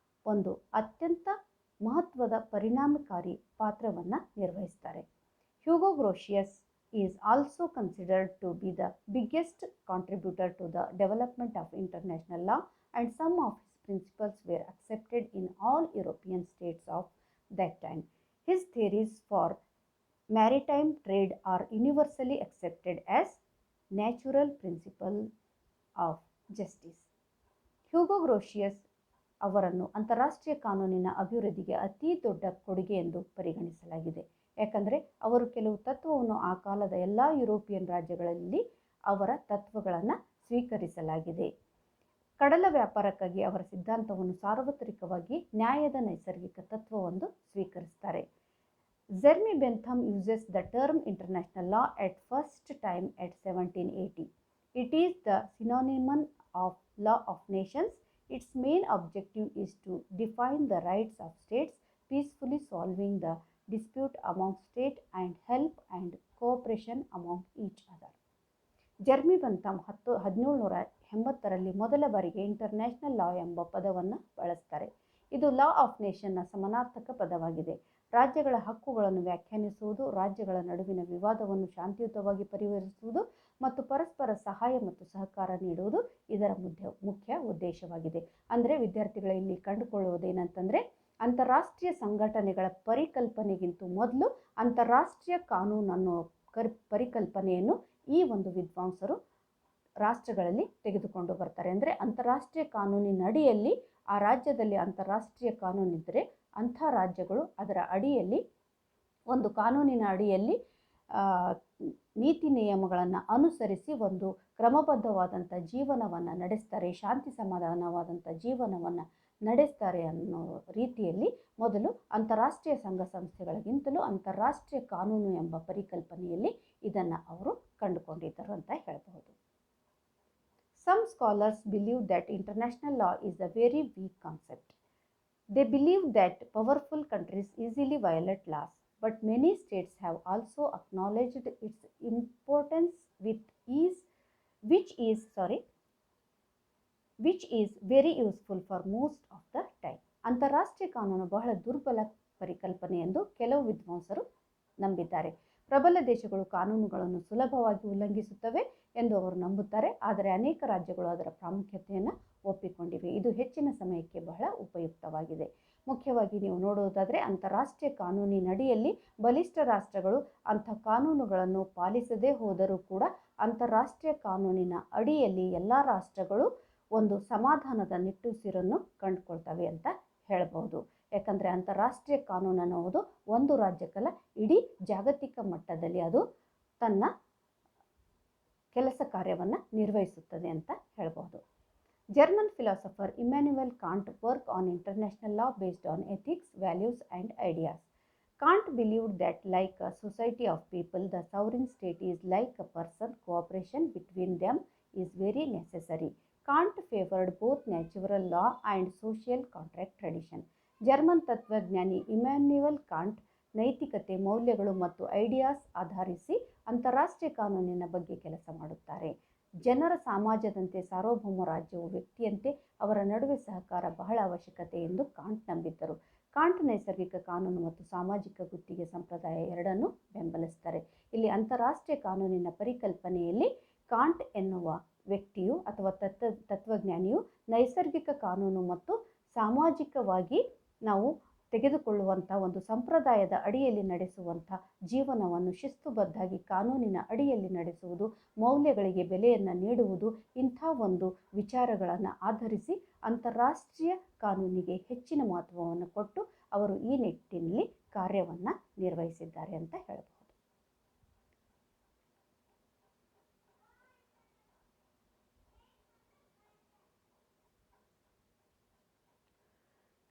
ಒಂದು ಅತ್ಯಂತ ಮಹತ್ವದ ಪರಿಣಾಮಕಾರಿ ಪಾತ್ರವನ್ನು ನಿರ್ವಹಿಸ್ತಾರೆ. Hugo Grotius is also considered to be the biggest contributor to the development of international law and some of his principles were accepted in all European states of that time. His theories for maritime trade are universally accepted as natural principle of justice. Hugo Grotius ಅವರನ್ನು ಅಂತಾರಾಷ್ಟ್ರೀಯ ಕಾನೂನಿನ ಅಭಿವೃದ್ಧಿಗೆ ಅತಿ ದೊಡ್ಡ ಕೊಡುಗೆ ಎಂದು ಪರಿಗಣಿಸಲಾಗಿದೆ. ಯಾಕಂದರೆ ಅವರು ಕೆಲವು ತತ್ವವನ್ನು ಆ ಕಾಲದ ಎಲ್ಲ ಯುರೋಪಿಯನ್ ರಾಜ್ಯಗಳಲ್ಲಿ ಅವರ ತತ್ವಗಳನ್ನು ಸ್ವೀಕರಿಸಲಾಗಿದೆ. ಕಡಲ ವ್ಯಾಪಾರಕ್ಕಾಗಿ ಅವರ ಸಿದ್ಧಾಂತವನ್ನು ಸಾರ್ವತ್ರಿಕವಾಗಿ ನ್ಯಾಯದ ನೈಸರ್ಗಿಕ ತತ್ವವನ್ನು ಸ್ವೀಕರಿಸುತ್ತಾರೆ. Jeremy Bentham uses the term international law at first time at 1780. It is the synonym of law of nations. Its main objective is to define the rights of states, peacefully solving the dispute among states and help and cooperation among each other. Jeremy ಬೆಂಥಮ್ 1780ರಲ್ಲಿ ಮೊದಲ ಬಾರಿಗೆ international ಲಾ ಎಂಬ ಪದವನ್ನು ಬಳಸ್ತಾರೆ. ಇದು law of ನೇಷನ್ನ ಸಮಾನಾರ್ಥಕ ಪದವಾಗಿದೆ. ರಾಜ್ಯಗಳ ಹಕ್ಕುಗಳನ್ನು ವ್ಯಾಖ್ಯಾನಿಸುವುದು, ರಾಜ್ಯಗಳ ನಡುವಿನ ವಿವಾದವನ್ನು ಶಾಂತಿಯುತವಾಗಿ ಪರಿಹರಿಸುವುದು ಮತ್ತು ಪರಸ್ಪರ ಸಹಾಯ ಮತ್ತು ಸಹಕಾರ ನೀಡುವುದು ಇದರ ಮುಖ್ಯ ಉದ್ದೇಶವಾಗಿದೆ. ಅಂದರೆ ವಿದ್ಯಾರ್ಥಿಗಳು ಇಲ್ಲಿ ಕಂಡುಕೊಳ್ಳುವುದೇನಂತಂದರೆ, ಅಂತಾರಾಷ್ಟ್ರೀಯ ಸಂಘಟನೆಗಳ ಪರಿಕಲ್ಪನೆಗಿಂತ ಮೊದಲು ಅಂತಾರಾಷ್ಟ್ರೀಯ ಕಾನೂನನ್ನು ಪರಿಕಲ್ಪನೆಯನ್ನು ಈ ಒಂದು ವಿದ್ವಾಂಸರು ರಾಷ್ಟ್ರಗಳಲ್ಲಿ ತೆಗೆದುಕೊಂಡು ಬರ್ತಾರೆ. ಅಂದರೆ ಅಂತಾರಾಷ್ಟ್ರೀಯ ಕಾನೂನಿನ ಅಡಿಯಲ್ಲಿ ಆ ರಾಜ್ಯದಲ್ಲಿ ಅಂತಾರಾಷ್ಟ್ರೀಯ ಕಾನೂನಿದ್ದರೆ ಅಂಥ ರಾಜ್ಯಗಳು ಅದರ ಅಡಿಯಲ್ಲಿ ಒಂದು ಕಾನೂನಿನ ಅಡಿಯಲ್ಲಿ ನೀತಿ ನಿಯಮಗಳನ್ನು ಅನುಸರಿಸಿ ಒಂದು ಕ್ರಮಬದ್ಧವಾದಂಥ ಜೀವನವನ್ನು ನಡೆಸ್ತಾರೆ, ಶಾಂತಿ ಸಮಾಧಾನವಾದಂಥ ಜೀವನವನ್ನು ನಡೆಸ್ತಾರೆ ಅನ್ನೋ ರೀತಿಯಲ್ಲಿ ಮೊದಲು ಅಂತಾರಾಷ್ಟ್ರೀಯ ಸಂಘ ಸಂಸ್ಥೆಗಳಿಗಿಂತಲೂ ಅಂತಾರಾಷ್ಟ್ರೀಯ ಕಾನೂನು ಎಂಬ ಪರಿಕಲ್ಪನೆಯಲ್ಲಿ ಇದನ್ನು ಅವರು ಕಂಡುಕೊಂಡಿದ್ದರು ಅಂತ ಹೇಳಬಹುದು. Some scholars believe that international law is a very weak concept. They believe that powerful countries easily violate laws, but many states have also acknowledged its importance which is very useful for most of the time. ಅಂತಾರಾಷ್ಟ್ರೀಯ ಕಾನೂನು ಬಹಳ ದುರ್ಬಲ ಪರಿಕಲ್ಪನೆ ಎಂದು ಕೆಲವು ವಿದ್ವಾಂಸರು ನಂಬಿದ್ದಾರೆ. ಪ್ರಬಲ ದೇಶಗಳು ಕಾನೂನುಗಳನ್ನು ಸುಲಭವಾಗಿ ಉಲ್ಲಂಘಿಸುತ್ತವೆ ಎಂದು ಅವರು ನಂಬುತ್ತಾರೆ. ಆದರೆ ಅನೇಕ ರಾಜ್ಯಗಳು ಅದರ ಪ್ರಾಮುಖ್ಯತೆಯನ್ನು ಒಪ್ಪಿಕೊಂಡಿವೆ. ಇದು ಹೆಚ್ಚಿನ ಸಮಯಕ್ಕೆ ಬಹಳ ಉಪಯುಕ್ತವಾಗಿದೆ. ಮುಖ್ಯವಾಗಿ ನೀವು ನೋಡುವುದಾದರೆ ಅಂತಾರಾಷ್ಟ್ರೀಯ ಕಾನೂನಿನಡಿಯಲ್ಲಿ ಬಲಿಷ್ಠ ರಾಷ್ಟ್ರಗಳು ಅಂಥ ಕಾನೂನುಗಳನ್ನು ಪಾಲಿಸದೇ ಹೋದರೂ ಕೂಡ ಅಂತಾರಾಷ್ಟ್ರೀಯ ಕಾನೂನಿನ ಅಡಿಯಲ್ಲಿ ಎಲ್ಲ ರಾಷ್ಟ್ರಗಳು ಒಂದು ಸಮಾಧಾನದ ನಿಟ್ಟುಸಿರನ್ನು ಕಂಡುಕೊಳ್ತವೆ ಅಂತ ಹೇಳಬಹುದು. ಯಾಕಂದರೆ ಅಂತಾರಾಷ್ಟ್ರೀಯ ಕಾನೂನು ಅನ್ನುವುದು ಒಂದು ರಾಜ್ಯಕ್ಕಲ್ಲ, ಇಡೀ ಜಾಗತಿಕ ಮಟ್ಟದಲ್ಲಿ ಅದು ತನ್ನ ಕೆಲಸ ಕಾರ್ಯವನ್ನು ನಿರ್ವಹಿಸುತ್ತದೆ ಅಂತ ಹೇಳಬಹುದು. German philosopher Immanuel Kant worked on international law based on ethics, values and ideas. Kant believed that like a society of people, the sovereign state is like a person. Cooperation between them is very necessary. Kant favored both natural law and social contract tradition. German ತತ್ವಜ್ಞಾನಿ Immanuel Kant ನೈತಿಕತೆ, ಮೌಲ್ಯಗಳು ಮತ್ತು ideas ಆಧರಿಸಿ ಅಂತಾರಾಷ್ಟ್ರೀಯ ಕಾನೂನಿನ ಬಗ್ಗೆ ಕೆಲಸ ಮಾಡುತ್ತಾರೆ. ಜನರ ಸಮಾಜದಂತೆ ಸಾರ್ವಭೌಮ ರಾಜ್ಯವು ವ್ಯಕ್ತಿಯಂತೆ ಅವರ ನಡುವೆ ಸಹಕಾರ ಬಹಳ ಅವಶ್ಯಕತೆ ಎಂದು ಕಾಂಟ್ ನಂಬಿದ್ದರು. ಕಾಂಟ್ ನೈಸರ್ಗಿಕ ಕಾನೂನು ಮತ್ತು ಸಾಮಾಜಿಕ ಗುತ್ತಿಗೆ ಸಂಪ್ರದಾಯ ಎರಡನ್ನೂ ಬೆಂಬಲಿಸ್ತಾರೆ. ಇಲ್ಲಿ ಅಂತಾರಾಷ್ಟ್ರೀಯ ಕಾನೂನಿನ ಪರಿಕಲ್ಪನೆಯಲ್ಲಿ ಕಾಂಟ್ ಎನ್ನುವ ವ್ಯಕ್ತಿಯು ಅಥವಾ ತತ್ವಜ್ಞಾನಿಯು ನೈಸರ್ಗಿಕ ಕಾನೂನು ಮತ್ತು ಸಾಮಾಜಿಕವಾಗಿ ನಾವು ತೆಗೆದುಕೊಳ್ಳುವಂಥ ಒಂದು ಸಂಪ್ರದಾಯದ ಅಡಿಯಲ್ಲಿ ನಡೆಸುವಂಥ ಜೀವನವನ್ನು ಶಿಸ್ತುಬದ್ಧಾಗಿ ಕಾನೂನಿನ ಅಡಿಯಲ್ಲಿ ನಡೆಸುವುದು, ಮೌಲ್ಯಗಳಿಗೆ ಬೆಲೆಯನ್ನು ನೀಡುವುದು, ಇಂಥ ಒಂದು ವಿಚಾರಗಳನ್ನು ಆಧರಿಸಿ ಅಂತಾರಾಷ್ಟ್ರೀಯ ಕಾನೂನಿಗೆ ಹೆಚ್ಚಿನ ಮಹತ್ವವನ್ನು ಕೊಟ್ಟು ಅವರು ಈ ನಿಟ್ಟಿನಲ್ಲಿ ಕಾರ್ಯವನ್ನು ನಿರ್ವಹಿಸಿದ್ದಾರೆ ಅಂತ ಹೇಳಬಹುದು.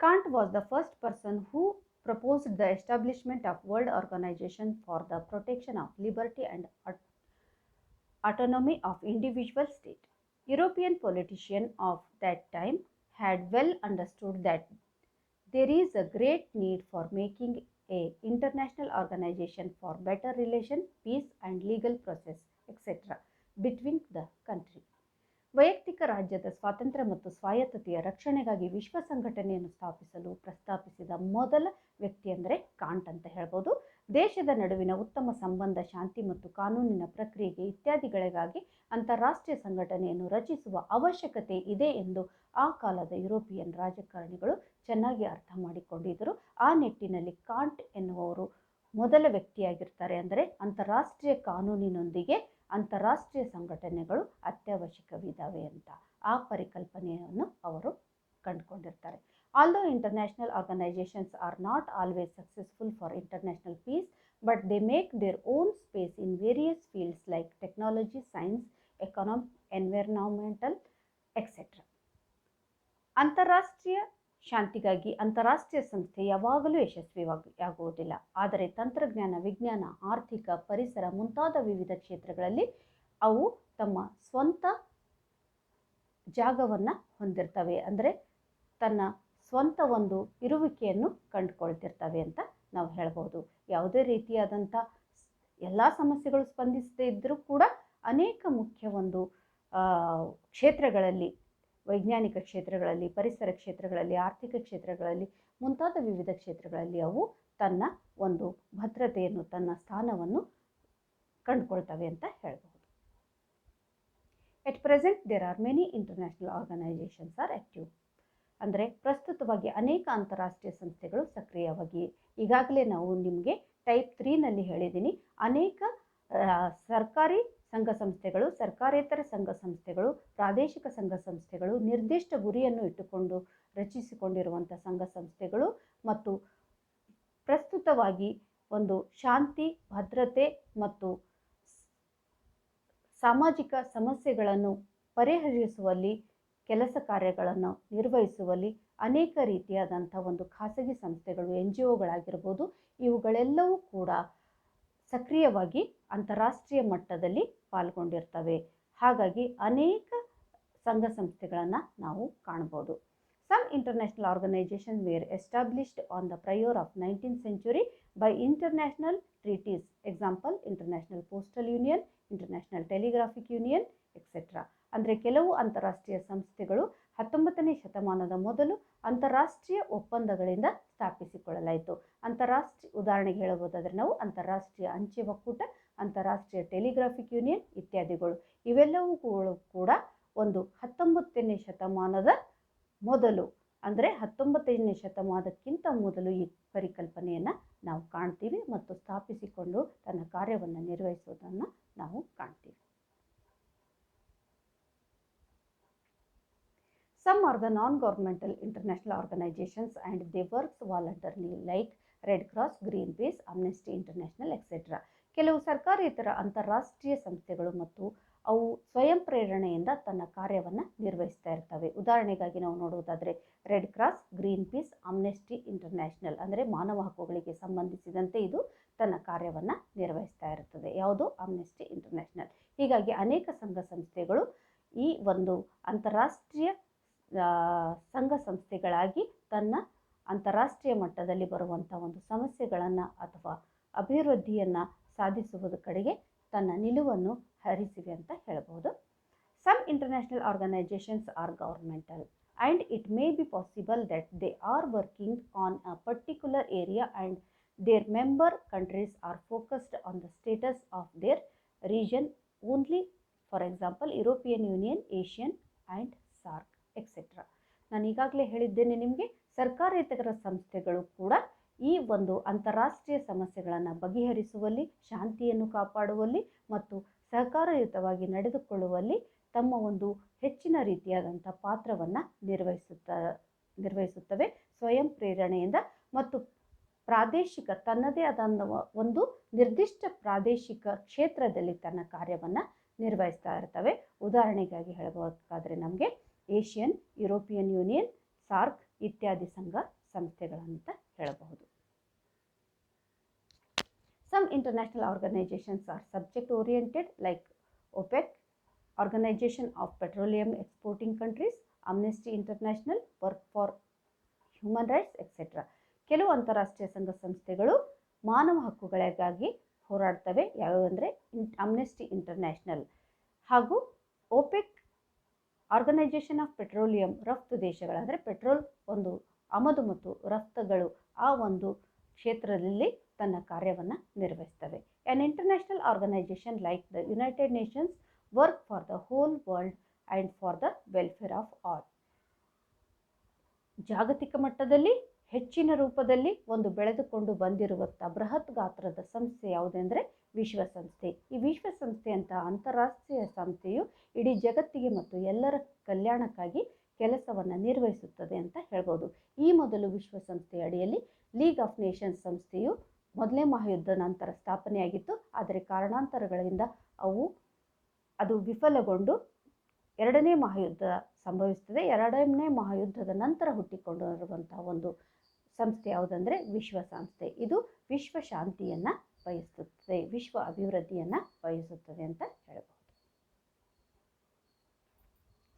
Kant was the first person who proposed the establishment of World Organization for the Protection of Liberty and Autonomy of Individual State. European politicians of that time had well understood that there is a great need for making a international organization for better relation, peace and legal process, etc. between the country. ವೈಯಕ್ತಿಕ ರಾಜ್ಯದ ಸ್ವಾತಂತ್ರ್ಯ ಮತ್ತು ಸ್ವಾಯತ್ತತೆಯ ರಕ್ಷಣೆಗಾಗಿ ವಿಶ್ವ ಸಂಘಟನೆಯನ್ನು ಸ್ಥಾಪಿಸಲು ಪ್ರಸ್ತಾಪಿಸಿದ ಮೊದಲ ವ್ಯಕ್ತಿ ಅಂದರೆ ಕಾಂಟ್ ಅಂತ ಹೇಳ್ಬೋದು. ದೇಶದ ನಡುವಿನ ಉತ್ತಮ ಸಂಬಂಧ, ಶಾಂತಿ ಮತ್ತು ಕಾನೂನಿನ ಪ್ರಕ್ರಿಯೆಗೆ ಇತ್ಯಾದಿಗಳಿಗಾಗಿ ಅಂತಾರಾಷ್ಟ್ರೀಯ ಸಂಘಟನೆಯನ್ನು ರಚಿಸುವ ಅವಶ್ಯಕತೆ ಇದೆ ಎಂದು ಆ ಕಾಲದ ಯುರೋಪಿಯನ್ ರಾಜಕಾರಣಿಗಳು ಚೆನ್ನಾಗಿ ಅರ್ಥ ಮಾಡಿಕೊಂಡಿದ್ದರು. ಆ ನಿಟ್ಟಿನಲ್ಲಿ ಕಾಂಟ್ ಎನ್ನುವವರು ಮೊದಲ ವ್ಯಕ್ತಿಯಾಗಿರ್ತಾರೆ. ಅಂದರೆ ಅಂತಾರಾಷ್ಟ್ರೀಯ ಕಾನೂನಿನೊಂದಿಗೆ ಅಂತಾರಾಷ್ಟ್ರೀಯ ಸಂಘಟನೆಗಳು ಅತ್ಯವಶ್ಯಕವಿದ್ದಾವೆ ಅಂತ ಆ ಪರಿಕಲ್ಪನೆಯನ್ನು ಅವರು ಕಂಡುಕೊಂಡಿರ್ತಾರೆ. Although international organisations are not always successful for international peace, but they make their own space in various fields like technology, science, economy, environmental etcetera. ಅಂತಾರಾಷ್ಟ್ರೀಯ ಶಾಂತಿಗಾಗಿ ಅಂತಾರಾಷ್ಟ್ರೀಯ ಸಂಸ್ಥೆ ಯಾವಾಗಲೂ ಯಶಸ್ವಿಯಾಗುವುದಿಲ್ಲ. ಆದರೆ ತಂತ್ರಜ್ಞಾನ, ವಿಜ್ಞಾನ, ಆರ್ಥಿಕ, ಪರಿಸರ ಮುಂತಾದ ವಿವಿಧ ಕ್ಷೇತ್ರಗಳಲ್ಲಿ ಅವು ತಮ್ಮ ಸ್ವಂತ ಜಾಗವನ್ನು ಹೊಂದಿರ್ತವೆ. ಅಂದರೆ ತನ್ನ ಸ್ವಂತ ಒಂದು ಇರುವಿಕೆಯನ್ನು ಕಂಡುಕೊಳ್ತಿರ್ತವೆ ಅಂತ ನಾವು ಹೇಳ್ಬೋದು. ಯಾವುದೇ ರೀತಿಯಾದಂಥ ಎಲ್ಲ ಸಮಸ್ಯೆಗಳು ಸ್ಪಂದಿಸದೇ ಇದ್ದರೂ ಕೂಡ ಅನೇಕ ಮುಖ್ಯ ಒಂದು ಕ್ಷೇತ್ರಗಳಲ್ಲಿ, ವೈಜ್ಞಾನಿಕ ಕ್ಷೇತ್ರಗಳಲ್ಲಿ, ಪರಿಸರ ಕ್ಷೇತ್ರಗಳಲ್ಲಿ, ಆರ್ಥಿಕ ಕ್ಷೇತ್ರಗಳಲ್ಲಿ ಮುಂತಾದ ವಿವಿಧ ಕ್ಷೇತ್ರಗಳಲ್ಲಿ ಅವು ತನ್ನ ಒಂದು ಭದ್ರತೆಯನ್ನು, ತನ್ನ ಸ್ಥಾನವನ್ನು ಕಂಡುಕೊಳ್ತವೆ ಅಂತ ಹೇಳ್ಬೋದು. At present there are many international organisations are active. ಅಂದರೆ ಪ್ರಸ್ತುತವಾಗಿ ಅನೇಕ ಅಂತಾರಾಷ್ಟ್ರೀಯ ಸಂಸ್ಥೆಗಳು ಸಕ್ರಿಯವಾಗಿ, ಈಗಾಗಲೇ ನಾವು ನಿಮಗೆ ಟೈಪ್ 3ನಲ್ಲಿ ಹೇಳಿದ್ದೀನಿ, ಅನೇಕ ಸರ್ಕಾರಿ ಸಂಘ ಸಂಸ್ಥೆಗಳು, ಸರ್ಕಾರೇತರ ಸಂಘ ಸಂಸ್ಥೆಗಳು, ಪ್ರಾದೇಶಿಕ ಸಂಘ ಸಂಸ್ಥೆಗಳು, ನಿರ್ದಿಷ್ಟ ಗುರಿಯನ್ನು ಇಟ್ಟುಕೊಂಡು ರಚಿಸಿಕೊಂಡಿರುವಂಥ ಸಂಘ ಸಂಸ್ಥೆಗಳು ಮತ್ತು ಪ್ರಸ್ತುತವಾಗಿ ಒಂದು ಶಾಂತಿ, ಭದ್ರತೆ ಮತ್ತು ಸಾಮಾಜಿಕ ಸಮಸ್ಯೆಗಳನ್ನು ಪರಿಹರಿಸುವಲ್ಲಿ, ಕೆಲಸ ಕಾರ್ಯಗಳನ್ನು ನಿರ್ವಹಿಸುವಲ್ಲಿ ಅನೇಕ ರೀತಿಯಾದಂಥ ಒಂದು ಖಾಸಗಿ ಸಂಸ್ಥೆಗಳು, NGOಗಳಾಗಿರ್ಬೋದು, ಇವುಗಳೆಲ್ಲವೂ ಕೂಡ ಸಕ್ರಿಯವಾಗಿ ಅಂತಾರಾಷ್ಟ್ರೀಯ ಮಟ್ಟದಲ್ಲಿ ಪಾಲ್ಗೊಂಡಿರ್ತವೆ. ಹಾಗಾಗಿ ಅನೇಕ ಸಂಘ ಸಂಸ್ಥೆಗಳನ್ನು ನಾವು ಕಾಣ್ಬೋದು. Some international organizations were established on the prior of 19th century by international treaties. Example, International Postal Union, International Telegraphic Union, etc. ಅಂದರೆ ಕೆಲವು ಅಂತಾರಾಷ್ಟ್ರೀಯ ಸಂಸ್ಥೆಗಳು 19ನೇ ಶತಮಾನದ ಮೊದಲು ಅಂತಾರಾಷ್ಟ್ರೀಯ ಒಪ್ಪಂದಗಳಿಂದ ಸ್ಥಾಪಿಸಿಕೊಳ್ಳಲಾಯಿತು. ಉದಾಹರಣೆಗೆ ಹೇಳಬಹುದಾದರೆ ನಾವು ಅಂತಾರಾಷ್ಟ್ರೀಯ ಅಂಚೆ ಒಕ್ಕೂಟ, ಅಂತಾರಾಷ್ಟ್ರೀಯ ಟೆಲಿಗ್ರಾಫಿಕ್ ಯೂನಿಯನ್ ಇತ್ಯಾದಿಗಳು. ಇವೆಲ್ಲವುಗಳು ಕೂಡ ಒಂದು 19ನೇ ಶತಮಾನದ ಮೊದಲು, ಅಂದರೆ 19ನೇ ಶತಮಾನಕ್ಕಿಂತ ಮೊದಲು ಈ ಪರಿಕಲ್ಪನೆಯನ್ನು ನಾವು ಕಾಣ್ತೀವಿ ಮತ್ತು ಸ್ಥಾಪಿಸಿಕೊಂಡು ತನ್ನ ಕಾರ್ಯವನ್ನು ನಿರ್ವಹಿಸುವುದನ್ನು ನಾವು ಕಾಣ್ತೀವಿ. Some are the non-governmental international organizations and they work voluntarily like Red Cross, Greenpeace, Amnesty International, etc. ಕೆಲವು ಸರ್ಕಾರೇತರ ಅಂತಾರಾಷ್ಟ್ರೀಯ ಸಂಸ್ಥೆಗಳು ಮತ್ತು ಅವು ಸ್ವಯಂ ಪ್ರೇರಣೆಯಿಂದ ತನ್ನ ಕಾರ್ಯವನ್ನು ನಿರ್ವಹಿಸ್ತಾ ಇರ್ತವೆ. ಉದಾಹರಣೆಗಾಗಿ ನಾವು ನೋಡುವುದಾದರೆ red cross, green piece, Amnesty international, ಅಂದರೆ ಮಾನವ ಹಕ್ಕುಗಳಿಗೆ ಸಂಬಂಧಿಸಿದಂತೆ ಇದು ತನ್ನ ಕಾರ್ಯವನ್ನು ನಿರ್ವಹಿಸ್ತಾ ಇರ್ತದೆ. ಯಾವುದು? Amnesty international. ಹೀಗಾಗಿ ಅನೇಕ ಸಂಘ ಸಂಸ್ಥೆಗಳು ಈ ಒಂದು ಅಂತಾರಾಷ್ಟ್ರೀಯ ಸಂಘ ಸಂಸ್ಥೆಗಳಾಗಿ ತನ್ನ ಅಂತಾರಾಷ್ಟ್ರೀಯ ಮಟ್ಟದಲ್ಲಿ ಬರುವಂಥ ಒಂದು ಸಮಸ್ಯೆಗಳನ್ನು ಅಥವಾ ಅಭಿವೃದ್ಧಿಯನ್ನು ಸಾಧಿಸುವುದರ ಕಡೆಗೆ ತನ್ನ ನಿಲುವನ್ನು ಹರಿಸಿವೆ ಅಂತ ಹೇಳಬಹುದು. Some international organizations are governmental and it may be possible that they are working on a particular area and their member countries are focused on the status of their region only. For example, European Union, Asian and SAARC, etc. ನಾನು ಈಗಾಗಲೇ ಹೇಳಿದ್ದೇನೆ ನಿಮಗೆ, ಸರ್ಕಾರೇತರ ಸಂಸ್ಥೆಗಳು ಕೂಡ ಈ ಒಂದು ಅಂತಾರಾಷ್ಟ್ರೀಯ ಸಮಸ್ಯೆಗಳನ್ನು ಬಗೆಹರಿಸುವಲ್ಲಿ, ಶಾಂತಿಯನ್ನು ಕಾಪಾಡುವಲ್ಲಿ ಮತ್ತು ಸಹಕಾರಯುತವಾಗಿ ನಡೆದುಕೊಳ್ಳುವಲ್ಲಿ ತಮ್ಮ ಒಂದು ಹೆಚ್ಚಿನ ರೀತಿಯಾದಂಥ ಪಾತ್ರವನ್ನು ನಿರ್ವಹಿಸುತ್ತವೆ ಸ್ವಯಂ ಪ್ರೇರಣೆಯಿಂದ ಮತ್ತು ಪ್ರಾದೇಶಿಕ ತನ್ನದೇ ಆದ ಒಂದು ನಿರ್ದಿಷ್ಟ ಪ್ರಾದೇಶಿಕ ಕ್ಷೇತ್ರದಲ್ಲಿ ತನ್ನ ಕಾರ್ಯವನ್ನು ನಿರ್ವಹಿಸ್ತಾ ಇರ್ತವೆ. ಉದಾಹರಣೆಗಾಗಿ ಹೇಳಬೇಕಾದ್ರೆ ನಮಗೆ ಏಷ್ಯನ್, ಯುರೋಪಿಯನ್ ಯೂನಿಯನ್, ಸಾರ್ಕ್ ಇತ್ಯಾದಿ ಸಂಘ ಸಂಸ್ಥೆಗಳಂತ ಹೇಳಬಹುದು. Some international organizations are subject oriented like OPEC, Organization of Petroleum Exporting Countries, Amnesty International, Work for Human Rights, etc. ಕೆಲವು ಅಂತಾರಾಷ್ಟ್ರೀಯ ಸಂಘ ಸಂಸ್ಥೆಗಳು ಮಾನವ ಹಕ್ಕುಗಳಿಗಾಗಿ ಹೋರಾಡ್ತವೆ. ಯಾವುವೆಂದರೆ ಅಮ್ನೆಸ್ಟಿ ಇಂಟರ್ನ್ಯಾಷನಲ್ ಹಾಗೂ ಓಪೆಕ್, ಆರ್ಗನೈಜೇಷನ್ ಆಫ್ ಪೆಟ್ರೋಲಿಯಂ, ರಫ್ತು ದೇಶಗಳ ಅಂದರೆ ಪೆಟ್ರೋಲ್ ಒಂದು ಆಮದು ಮತ್ತು ರಫ್ತುಗಳು ಆ ಒಂದು ಕ್ಷೇತ್ರದಲ್ಲಿ ತನ್ನ ಕಾರ್ಯವನ್ನು ನಿರ್ವಹಿಸ್ತವೆ. An international organisation like the United Nations work for the whole world and for the welfare of all. ಜಾಗತಿಕ ಮಟ್ಟದಲ್ಲಿ ಹೆಚ್ಚಿನ ರೂಪದಲ್ಲಿ ಒಂದು ಬೆಳೆದುಕೊಂಡು ಬಂದಿರುವಂಥ ಬೃಹತ್ ಗಾತ್ರದ ಸಂಸ್ಥೆ ಯಾವುದೆಂದರೆ ವಿಶ್ವಸಂಸ್ಥೆ. ಈ ವಿಶ್ವಸಂಸ್ಥೆಯಂತಹ ಅಂತಾರಾಷ್ಟ್ರೀಯ ಸಂಸ್ಥೆಯು ಇಡೀ ಜಗತ್ತಿಗೆ ಮತ್ತು ಎಲ್ಲರ ಕಲ್ಯಾಣಕ್ಕಾಗಿ ಕೆಲಸವನ್ನು ನಿರ್ವಹಿಸುತ್ತದೆ ಅಂತ ಹೇಳ್ಬೋದು. ಈ ಮೊದಲು ವಿಶ್ವಸಂಸ್ಥೆಯ ಅಡಿಯಲ್ಲಿ ಲೀಗ್ ಆಫ್ ನೇಷನ್ಸ್ ಸಂಸ್ಥೆಯು ಮೊದಲನೇ ಮಹಾಯುದ್ಧ ನಂತರ ಸ್ಥಾಪನೆಯಾಗಿತ್ತು. ಆದರೆ ಕಾರಣಾಂತರಗಳಿಂದ ಅದು ವಿಫಲಗೊಂಡು ಎರಡನೇ ಮಹಾಯುದ್ಧ ಸಂಭವಿಸುತ್ತದೆ. ಎರಡನೇ ಮಹಾಯುದ್ಧದ ನಂತರ ಹುಟ್ಟಿಕೊಂಡಿರುವಂತಹ ಒಂದು ಸಂಸ್ಥೆ ಯಾವುದಂದರೆ ವಿಶ್ವಸಂಸ್ಥೆ. ಇದು ವಿಶ್ವ ಶಾಂತಿಯನ್ನು ಬಯಸುತ್ತದೆ, ವಿಶ್ವ ಅಭಿವೃದ್ಧಿಯನ್ನು ಬಯಸುತ್ತದೆ ಅಂತ ಹೇಳಬಹುದು.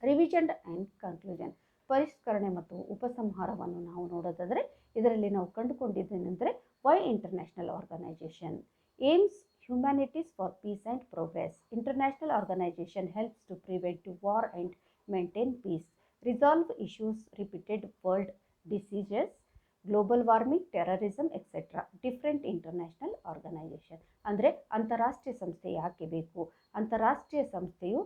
ರಿವಿಷನ್ ಆ್ಯಂಡ್ ಕನ್ಕ್ಲೂಷನ್, ಪರಿಷ್ಕರಣೆ ಮತ್ತು ಉಪಸಂಹಾರವನ್ನು ನಾವು ನೋಡೋದಾದರೆ ಇದರಲ್ಲಿ ನಾವು ಕಂಡುಕೊಂಡಿದ್ದೇನೆಂದರೆ why international organisation aims humanities for peace and progress. International organization helps to prevent war and maintain peace, resolve issues, repeated world diseases, global warming, terrorism, etc. Different international organization ಅಂದರೆ ಅಂತಾರಾಷ್ಟ್ರೀಯ ಸಂಸ್ಥೆ ಯಾಕೆ ಬೇಕು? ಅಂತಾರಾಷ್ಟ್ರೀಯ ಸಂಸ್ಥೆಯು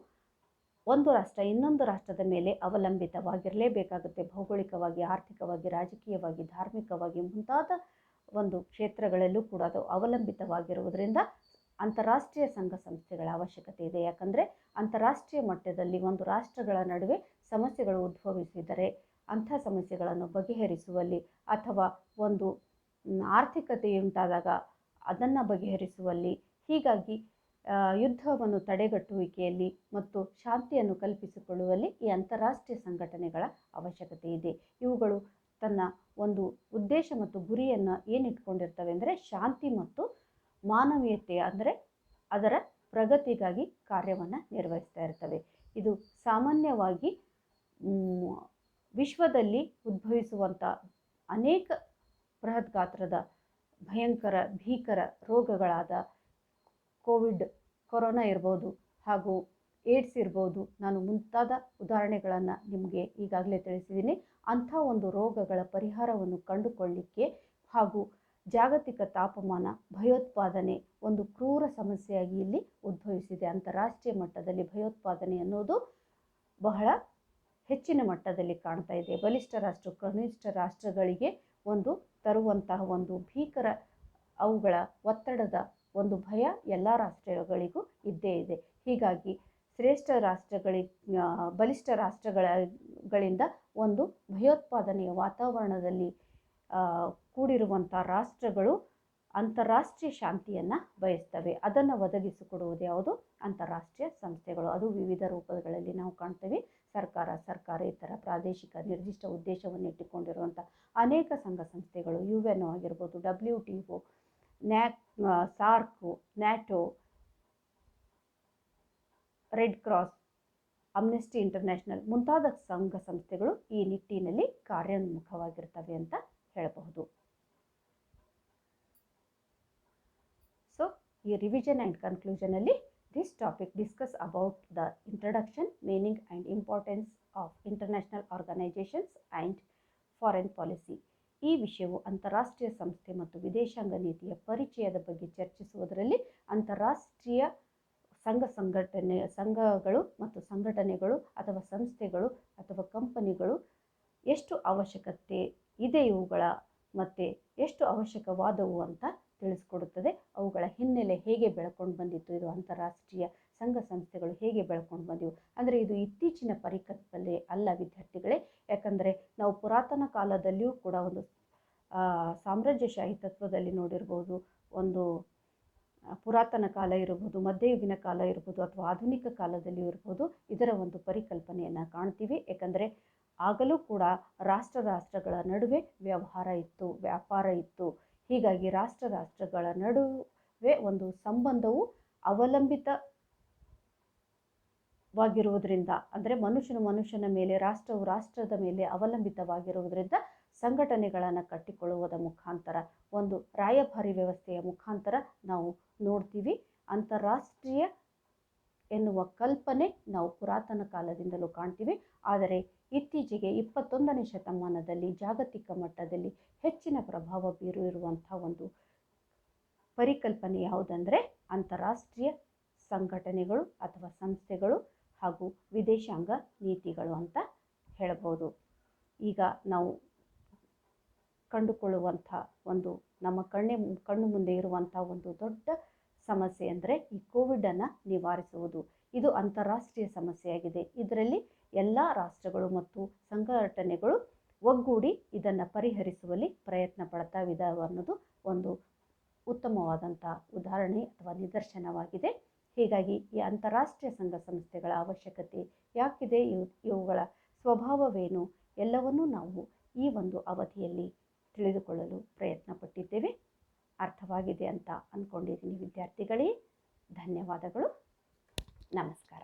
ಒಂದು ರಾಷ್ಟ್ರ ಇನ್ನೊಂದು ರಾಷ್ಟ್ರದ ಮೇಲೆ ಅವಲಂಬಿತವಾಗಿರಲೇಬೇಕಾಗುತ್ತೆ. ಭೌಗೋಳಿಕವಾಗಿ, ಆರ್ಥಿಕವಾಗಿ, ರಾಜಕೀಯವಾಗಿ, ಧಾರ್ಮಿಕವಾಗಿ ಮುಂತಾದ ಒಂದು ಕ್ಷೇತ್ರಗಳಲ್ಲೂ ಕೂಡ ಅದು ಅವಲಂಬಿತವಾಗಿರುವುದರಿಂದ ಅಂತಾರಾಷ್ಟ್ರೀಯ ಸಂಘ ಸಂಸ್ಥೆಗಳ ಅವಶ್ಯಕತೆ ಇದೆ. ಯಾಕಂದರೆ ಅಂತಾರಾಷ್ಟ್ರೀಯ ಮಟ್ಟದಲ್ಲಿ ಒಂದು ರಾಷ್ಟ್ರಗಳ ನಡುವೆ ಸಮಸ್ಯೆಗಳು ಉದ್ಭವಿಸಿದರೆ ಅಂಥ ಸಮಸ್ಯೆಗಳನ್ನು ಬಗೆಹರಿಸುವಲ್ಲಿ ಅಥವಾ ಒಂದು ಆರ್ಥಿಕತೆಯುಂಟಾದಾಗ ಅದನ್ನು ಬಗೆಹರಿಸುವಲ್ಲಿ, ಹೀಗಾಗಿ ಯುದ್ಧವನ್ನು ತಡೆಗಟ್ಟುವಿಕೆಯಲ್ಲಿ ಮತ್ತು ಶಾಂತಿಯನ್ನು ಕಲ್ಪಿಸಿಕೊಳ್ಳುವಲ್ಲಿ ಈ ಅಂತಾರಾಷ್ಟ್ರೀಯ ಸಂಘಟನೆಗಳ ಅವಶ್ಯಕತೆ ಇದೆ. ಇವುಗಳು ತನ್ನ ಒಂದು ಉದ್ದೇಶ ಮತ್ತು ಗುರಿಯನ್ನು ಏನಿಟ್ಕೊಂಡಿರ್ತವೆ ಅಂದರೆ ಶಾಂತಿ ಮತ್ತು ಮಾನವೀಯತೆ ಅಂದರೆ ಅದರ ಪ್ರಗತಿಗಾಗಿ ಕಾರ್ಯವನ್ನು ನಿರ್ವಹಿಸ್ತಾ ಇರ್ತವೆ. ಇದು ಸಾಮಾನ್ಯವಾಗಿ ವಿಶ್ವದಲ್ಲಿ ಉದ್ಭವಿಸುವಂಥ ಅನೇಕ ಬೃಹತ್ ಗಾತ್ರದ ಭೀಕರ ರೋಗಗಳಾದ ಕೊರೋನಾ ಇರ್ಬೋದು ಹಾಗೂ ಏಡ್ಸ್ ಇರ್ಬೋದು, ನಾನು ಮುಂತಾದ ಉದಾಹರಣೆಗಳನ್ನು ನಿಮಗೆ ಈಗಾಗಲೇ ತಿಳಿಸಿದ್ದೀನಿ. ಅಂಥ ಒಂದು ರೋಗಗಳ ಪರಿಹಾರವನ್ನು ಕಂಡುಕೊಳ್ಳಲಿಕ್ಕೆ ಹಾಗೂ ಜಾಗತಿಕ ತಾಪಮಾನ, ಭಯೋತ್ಪಾದನೆ ಒಂದು ಕ್ರೂರ ಸಮಸ್ಯೆಯಾಗಿ ಇಲ್ಲಿ ಉದ್ಭವಿಸಿದೆ. ಅಂತಾರಾಷ್ಟ್ರೀಯ ಮಟ್ಟದಲ್ಲಿ ಭಯೋತ್ಪಾದನೆ ಅನ್ನೋದು ಬಹಳ ಹೆಚ್ಚಿನ ಮಟ್ಟದಲ್ಲಿ ಕಾಣ್ತಾ ಇದೆ. ಬಲಿಷ್ಠ ರಾಷ್ಟ್ರ ಕನಿಷ್ಠ ರಾಷ್ಟ್ರಗಳಿಗೆ ಒಂದು ತರುವಂತಹ ಒಂದು ಭೀಕರ ಅವುಗಳ ಒತ್ತಡದ ಒಂದು ಭಯ ಎಲ್ಲ ರಾಷ್ಟ್ರಗಳಿಗೂ ಇದ್ದೇ ಇದೆ. ಹೀಗಾಗಿ ಬಲಿಷ್ಠ ರಾಷ್ಟ್ರಗಳಿಂದ ಒಂದು ಭಯೋತ್ಪಾದನೆಯ ವಾತಾವರಣದಲ್ಲಿ ಕೂಡಿರುವಂಥ ರಾಷ್ಟ್ರಗಳು ಅಂತಾರಾಷ್ಟ್ರೀಯ ಶಾಂತಿಯನ್ನು ಬಯಸ್ತವೆ. ಅದನ್ನು ಒದಗಿಸಿಕೊಡುವುದು ಯಾವುದು? ಅಂತಾರಾಷ್ಟ್ರೀಯ ಸಂಸ್ಥೆಗಳು. ಅದು ವಿವಿಧ ರೂಪಗಳಲ್ಲಿ ನಾವು ಕಾಣ್ತೇವೆ. ಸರ್ಕಾರೇತರ, ಪ್ರಾದೇಶಿಕ, ನಿರ್ದಿಷ್ಟ ಉದ್ದೇಶವನ್ನು ಇಟ್ಟುಕೊಂಡಿರುವಂಥ ಅನೇಕ ಸಂಘ ಸಂಸ್ಥೆಗಳು, UN ಆಗಿರ್ಬೋದು, WTO, SAARC, NATO, Red Cross, Amnesty International ಮುಂತಾದ ಸಂಘ ಸಂಸ್ಥೆಗಳು ಈ ನಿಟ್ಟಿನಲ್ಲಿ ಕಾರ್ಯೋನ್ಮುಖವಾಗಿರ್ತವೆ ಅಂತ ಹೇಳಬಹುದು. ಸೊ ಈ ರಿವಿಷನ್ ಆ್ಯಂಡ್ ಕನ್ಕ್ಲೂಷನಲ್ಲಿ this topic discuss about the introduction, meaning and importance of international organizations and foreign policy. ಈ ವಿಷಯವು ಅಂತಾರಾಷ್ಟ್ರೀಯ ಸಂಸ್ಥೆ ಮತ್ತು ವಿದೇಶಾಂಗ ನೀತಿಯ ಪರಿಚಯದ ಬಗ್ಗೆ ಚರ್ಚಿಸುವುದರಲ್ಲಿ ಅಂತಾರಾಷ್ಟ್ರೀಯ ಸಂಘಗಳು ಮತ್ತು ಸಂಘಟನೆಗಳು ಅಥವಾ ಸಂಸ್ಥೆಗಳು ಅಥವಾ ಕಂಪನಿಗಳು ಎಷ್ಟು ಅವಶ್ಯಕತೆ ಇದೆ ಇವುಗಳ ಮತ್ತು ಎಷ್ಟು ಅವಶ್ಯಕವಾದವು ಅಂತ ತಿಳಿಸ್ಕೊಡುತ್ತದೆ. ಅವುಗಳ ಹಿನ್ನೆಲೆ ಹೇಗೆ ಬೆಳ್ಕೊಂಡು ಬಂದಿತ್ತು, ಇದು ಅಂತಾರಾಷ್ಟ್ರೀಯ ಸಂಘ ಸಂಸ್ಥೆಗಳು ಹೇಗೆ ಬೆಳ್ಕೊಂಡು ಬಂದಿವು ಅಂದರೆ ಇದು ಇತ್ತೀಚಿನ ಪರಿಕಲ್ಪನೆ ಅಲ್ಲ ವಿದ್ಯಾರ್ಥಿಗಳೇ. ಯಾಕಂದರೆ ನಾವು ಪುರಾತನ ಕಾಲದಲ್ಲಿಯೂ ಕೂಡ ಒಂದು ಸಾಮ್ರಾಜ್ಯಶಾಹಿ ತತ್ವದಲ್ಲಿ ನೋಡಿರ್ಬೋದು, ಒಂದು ಪುರಾತನ ಕಾಲ ಇರ್ಬೋದು, ಮಧ್ಯಯುಗಿನ ಕಾಲ ಇರ್ಬೋದು ಅಥವಾ ಆಧುನಿಕ ಕಾಲದಲ್ಲಿಯೂ ಇರ್ಬೋದು, ಇದರ ಒಂದು ಪರಿಕಲ್ಪನೆಯನ್ನು ಕಾಣ್ತೀವಿ. ಯಾಕಂದರೆ ಆಗಲೂ ಕೂಡ ರಾಷ್ಟ್ರಗಳ ನಡುವೆ ವ್ಯವಹಾರ ಇತ್ತು, ವ್ಯಾಪಾರ ಇತ್ತು. ಹೀಗಾಗಿ ರಾಷ್ಟ್ರಗಳ ನಡುವೆ ಒಂದು ಸಂಬಂಧವು ಅವಲಂಬಿತವಾಗಿರುವುದರಿಂದ, ಅಂದರೆ ಮನುಷ್ಯನ ಮೇಲೆ, ರಾಷ್ಟ್ರವು ರಾಷ್ಟ್ರದ ಮೇಲೆ ಅವಲಂಬಿತವಾಗಿರುವುದರಿಂದ ಸಂಘಟನೆಗಳನ್ನು ಕಟ್ಟಿಕೊಳ್ಳುವುದರ ಮುಖಾಂತರ, ಒಂದು ರಾಯಭಾರಿ ವ್ಯವಸ್ಥೆಯ ಮುಖಾಂತರ ನಾವು ನೋಡ್ತೀವಿ. ಅಂತಾರಾಷ್ಟ್ರೀಯ ಎನ್ನುವ ಕಲ್ಪನೆ ನಾವು ಪುರಾತನ ಕಾಲದಿಂದಲೂ ಕಾಣ್ತೀವಿ. ಆದರೆ ಇತ್ತೀಚೆಗೆ 21ನೇ ಶತಮಾನದಲ್ಲಿ ಜಾಗತಿಕ ಮಟ್ಟದಲ್ಲಿ ಹೆಚ್ಚಿನ ಪ್ರಭಾವ ಬೀರಿರುವಂಥ ಒಂದು ಪರಿಕಲ್ಪನೆ ಯಾವುದಂದರೆ ಅಂತಾರಾಷ್ಟ್ರೀಯ ಸಂಘಟನೆಗಳು ಅಥವಾ ಸಂಸ್ಥೆಗಳು ಹಾಗೂ ವಿದೇಶಾಂಗ ನೀತಿಗಳು ಅಂತ ಹೇಳ್ಬೋದು. ಈಗ ನಾವು ಕಂಡುಕೊಳ್ಳುವಂಥ ಒಂದು ನಮ್ಮ ಕಣ್ಣು ಮುಂದೆ ಇರುವಂಥ ಒಂದು ದೊಡ್ಡ ಸಮಸ್ಯೆ ಅಂದರೆ ಈ ಕೋವಿಡನ್ನು ನಿವಾರಿಸುವುದು. ಇದು ಅಂತಾರಾಷ್ಟ್ರೀಯ ಸಮಸ್ಯೆಯಾಗಿದೆ. ಇದರಲ್ಲಿ ಎಲ್ಲ ರಾಷ್ಟ್ರಗಳು ಮತ್ತು ಸಂಘಟನೆಗಳು ಒಗ್ಗೂಡಿ ಇದನ್ನು ಪರಿಹರಿಸುವಲ್ಲಿ ಪ್ರಯತ್ನ ಪಡ್ತಾ ಇದ್ದಾವೆ ಅನ್ನೋದು ಒಂದು ಉತ್ತಮವಾದಂಥ ಉದಾಹರಣೆ ಅಥವಾ ನಿದರ್ಶನವಾಗಿದೆ. ಹೀಗಾಗಿ ಈ ಅಂತಾರಾಷ್ಟ್ರೀಯ ಸಂಘ ಸಂಸ್ಥೆಗಳ ಅವಶ್ಯಕತೆ ಯಾಕಿದೆ, ಇವುಗಳ ಸ್ವಭಾವವೇನು, ಎಲ್ಲವನ್ನೂ ನಾವು ಈ ಒಂದು ಅವಧಿಯಲ್ಲಿ ತಿಳಿದುಕೊಳ್ಳಲು ಪ್ರಯತ್ನ ಪಟ್ಟಿದ್ದೇವೆ. ಅರ್ಥವಾಗಿದೆ ಅಂತ ಅಂದ್ಕೊಂಡಿದ್ದೀನಿ ವಿದ್ಯಾರ್ಥಿಗಳೇ. ಧನ್ಯವಾದಗಳು. ನಮಸ್ಕಾರ.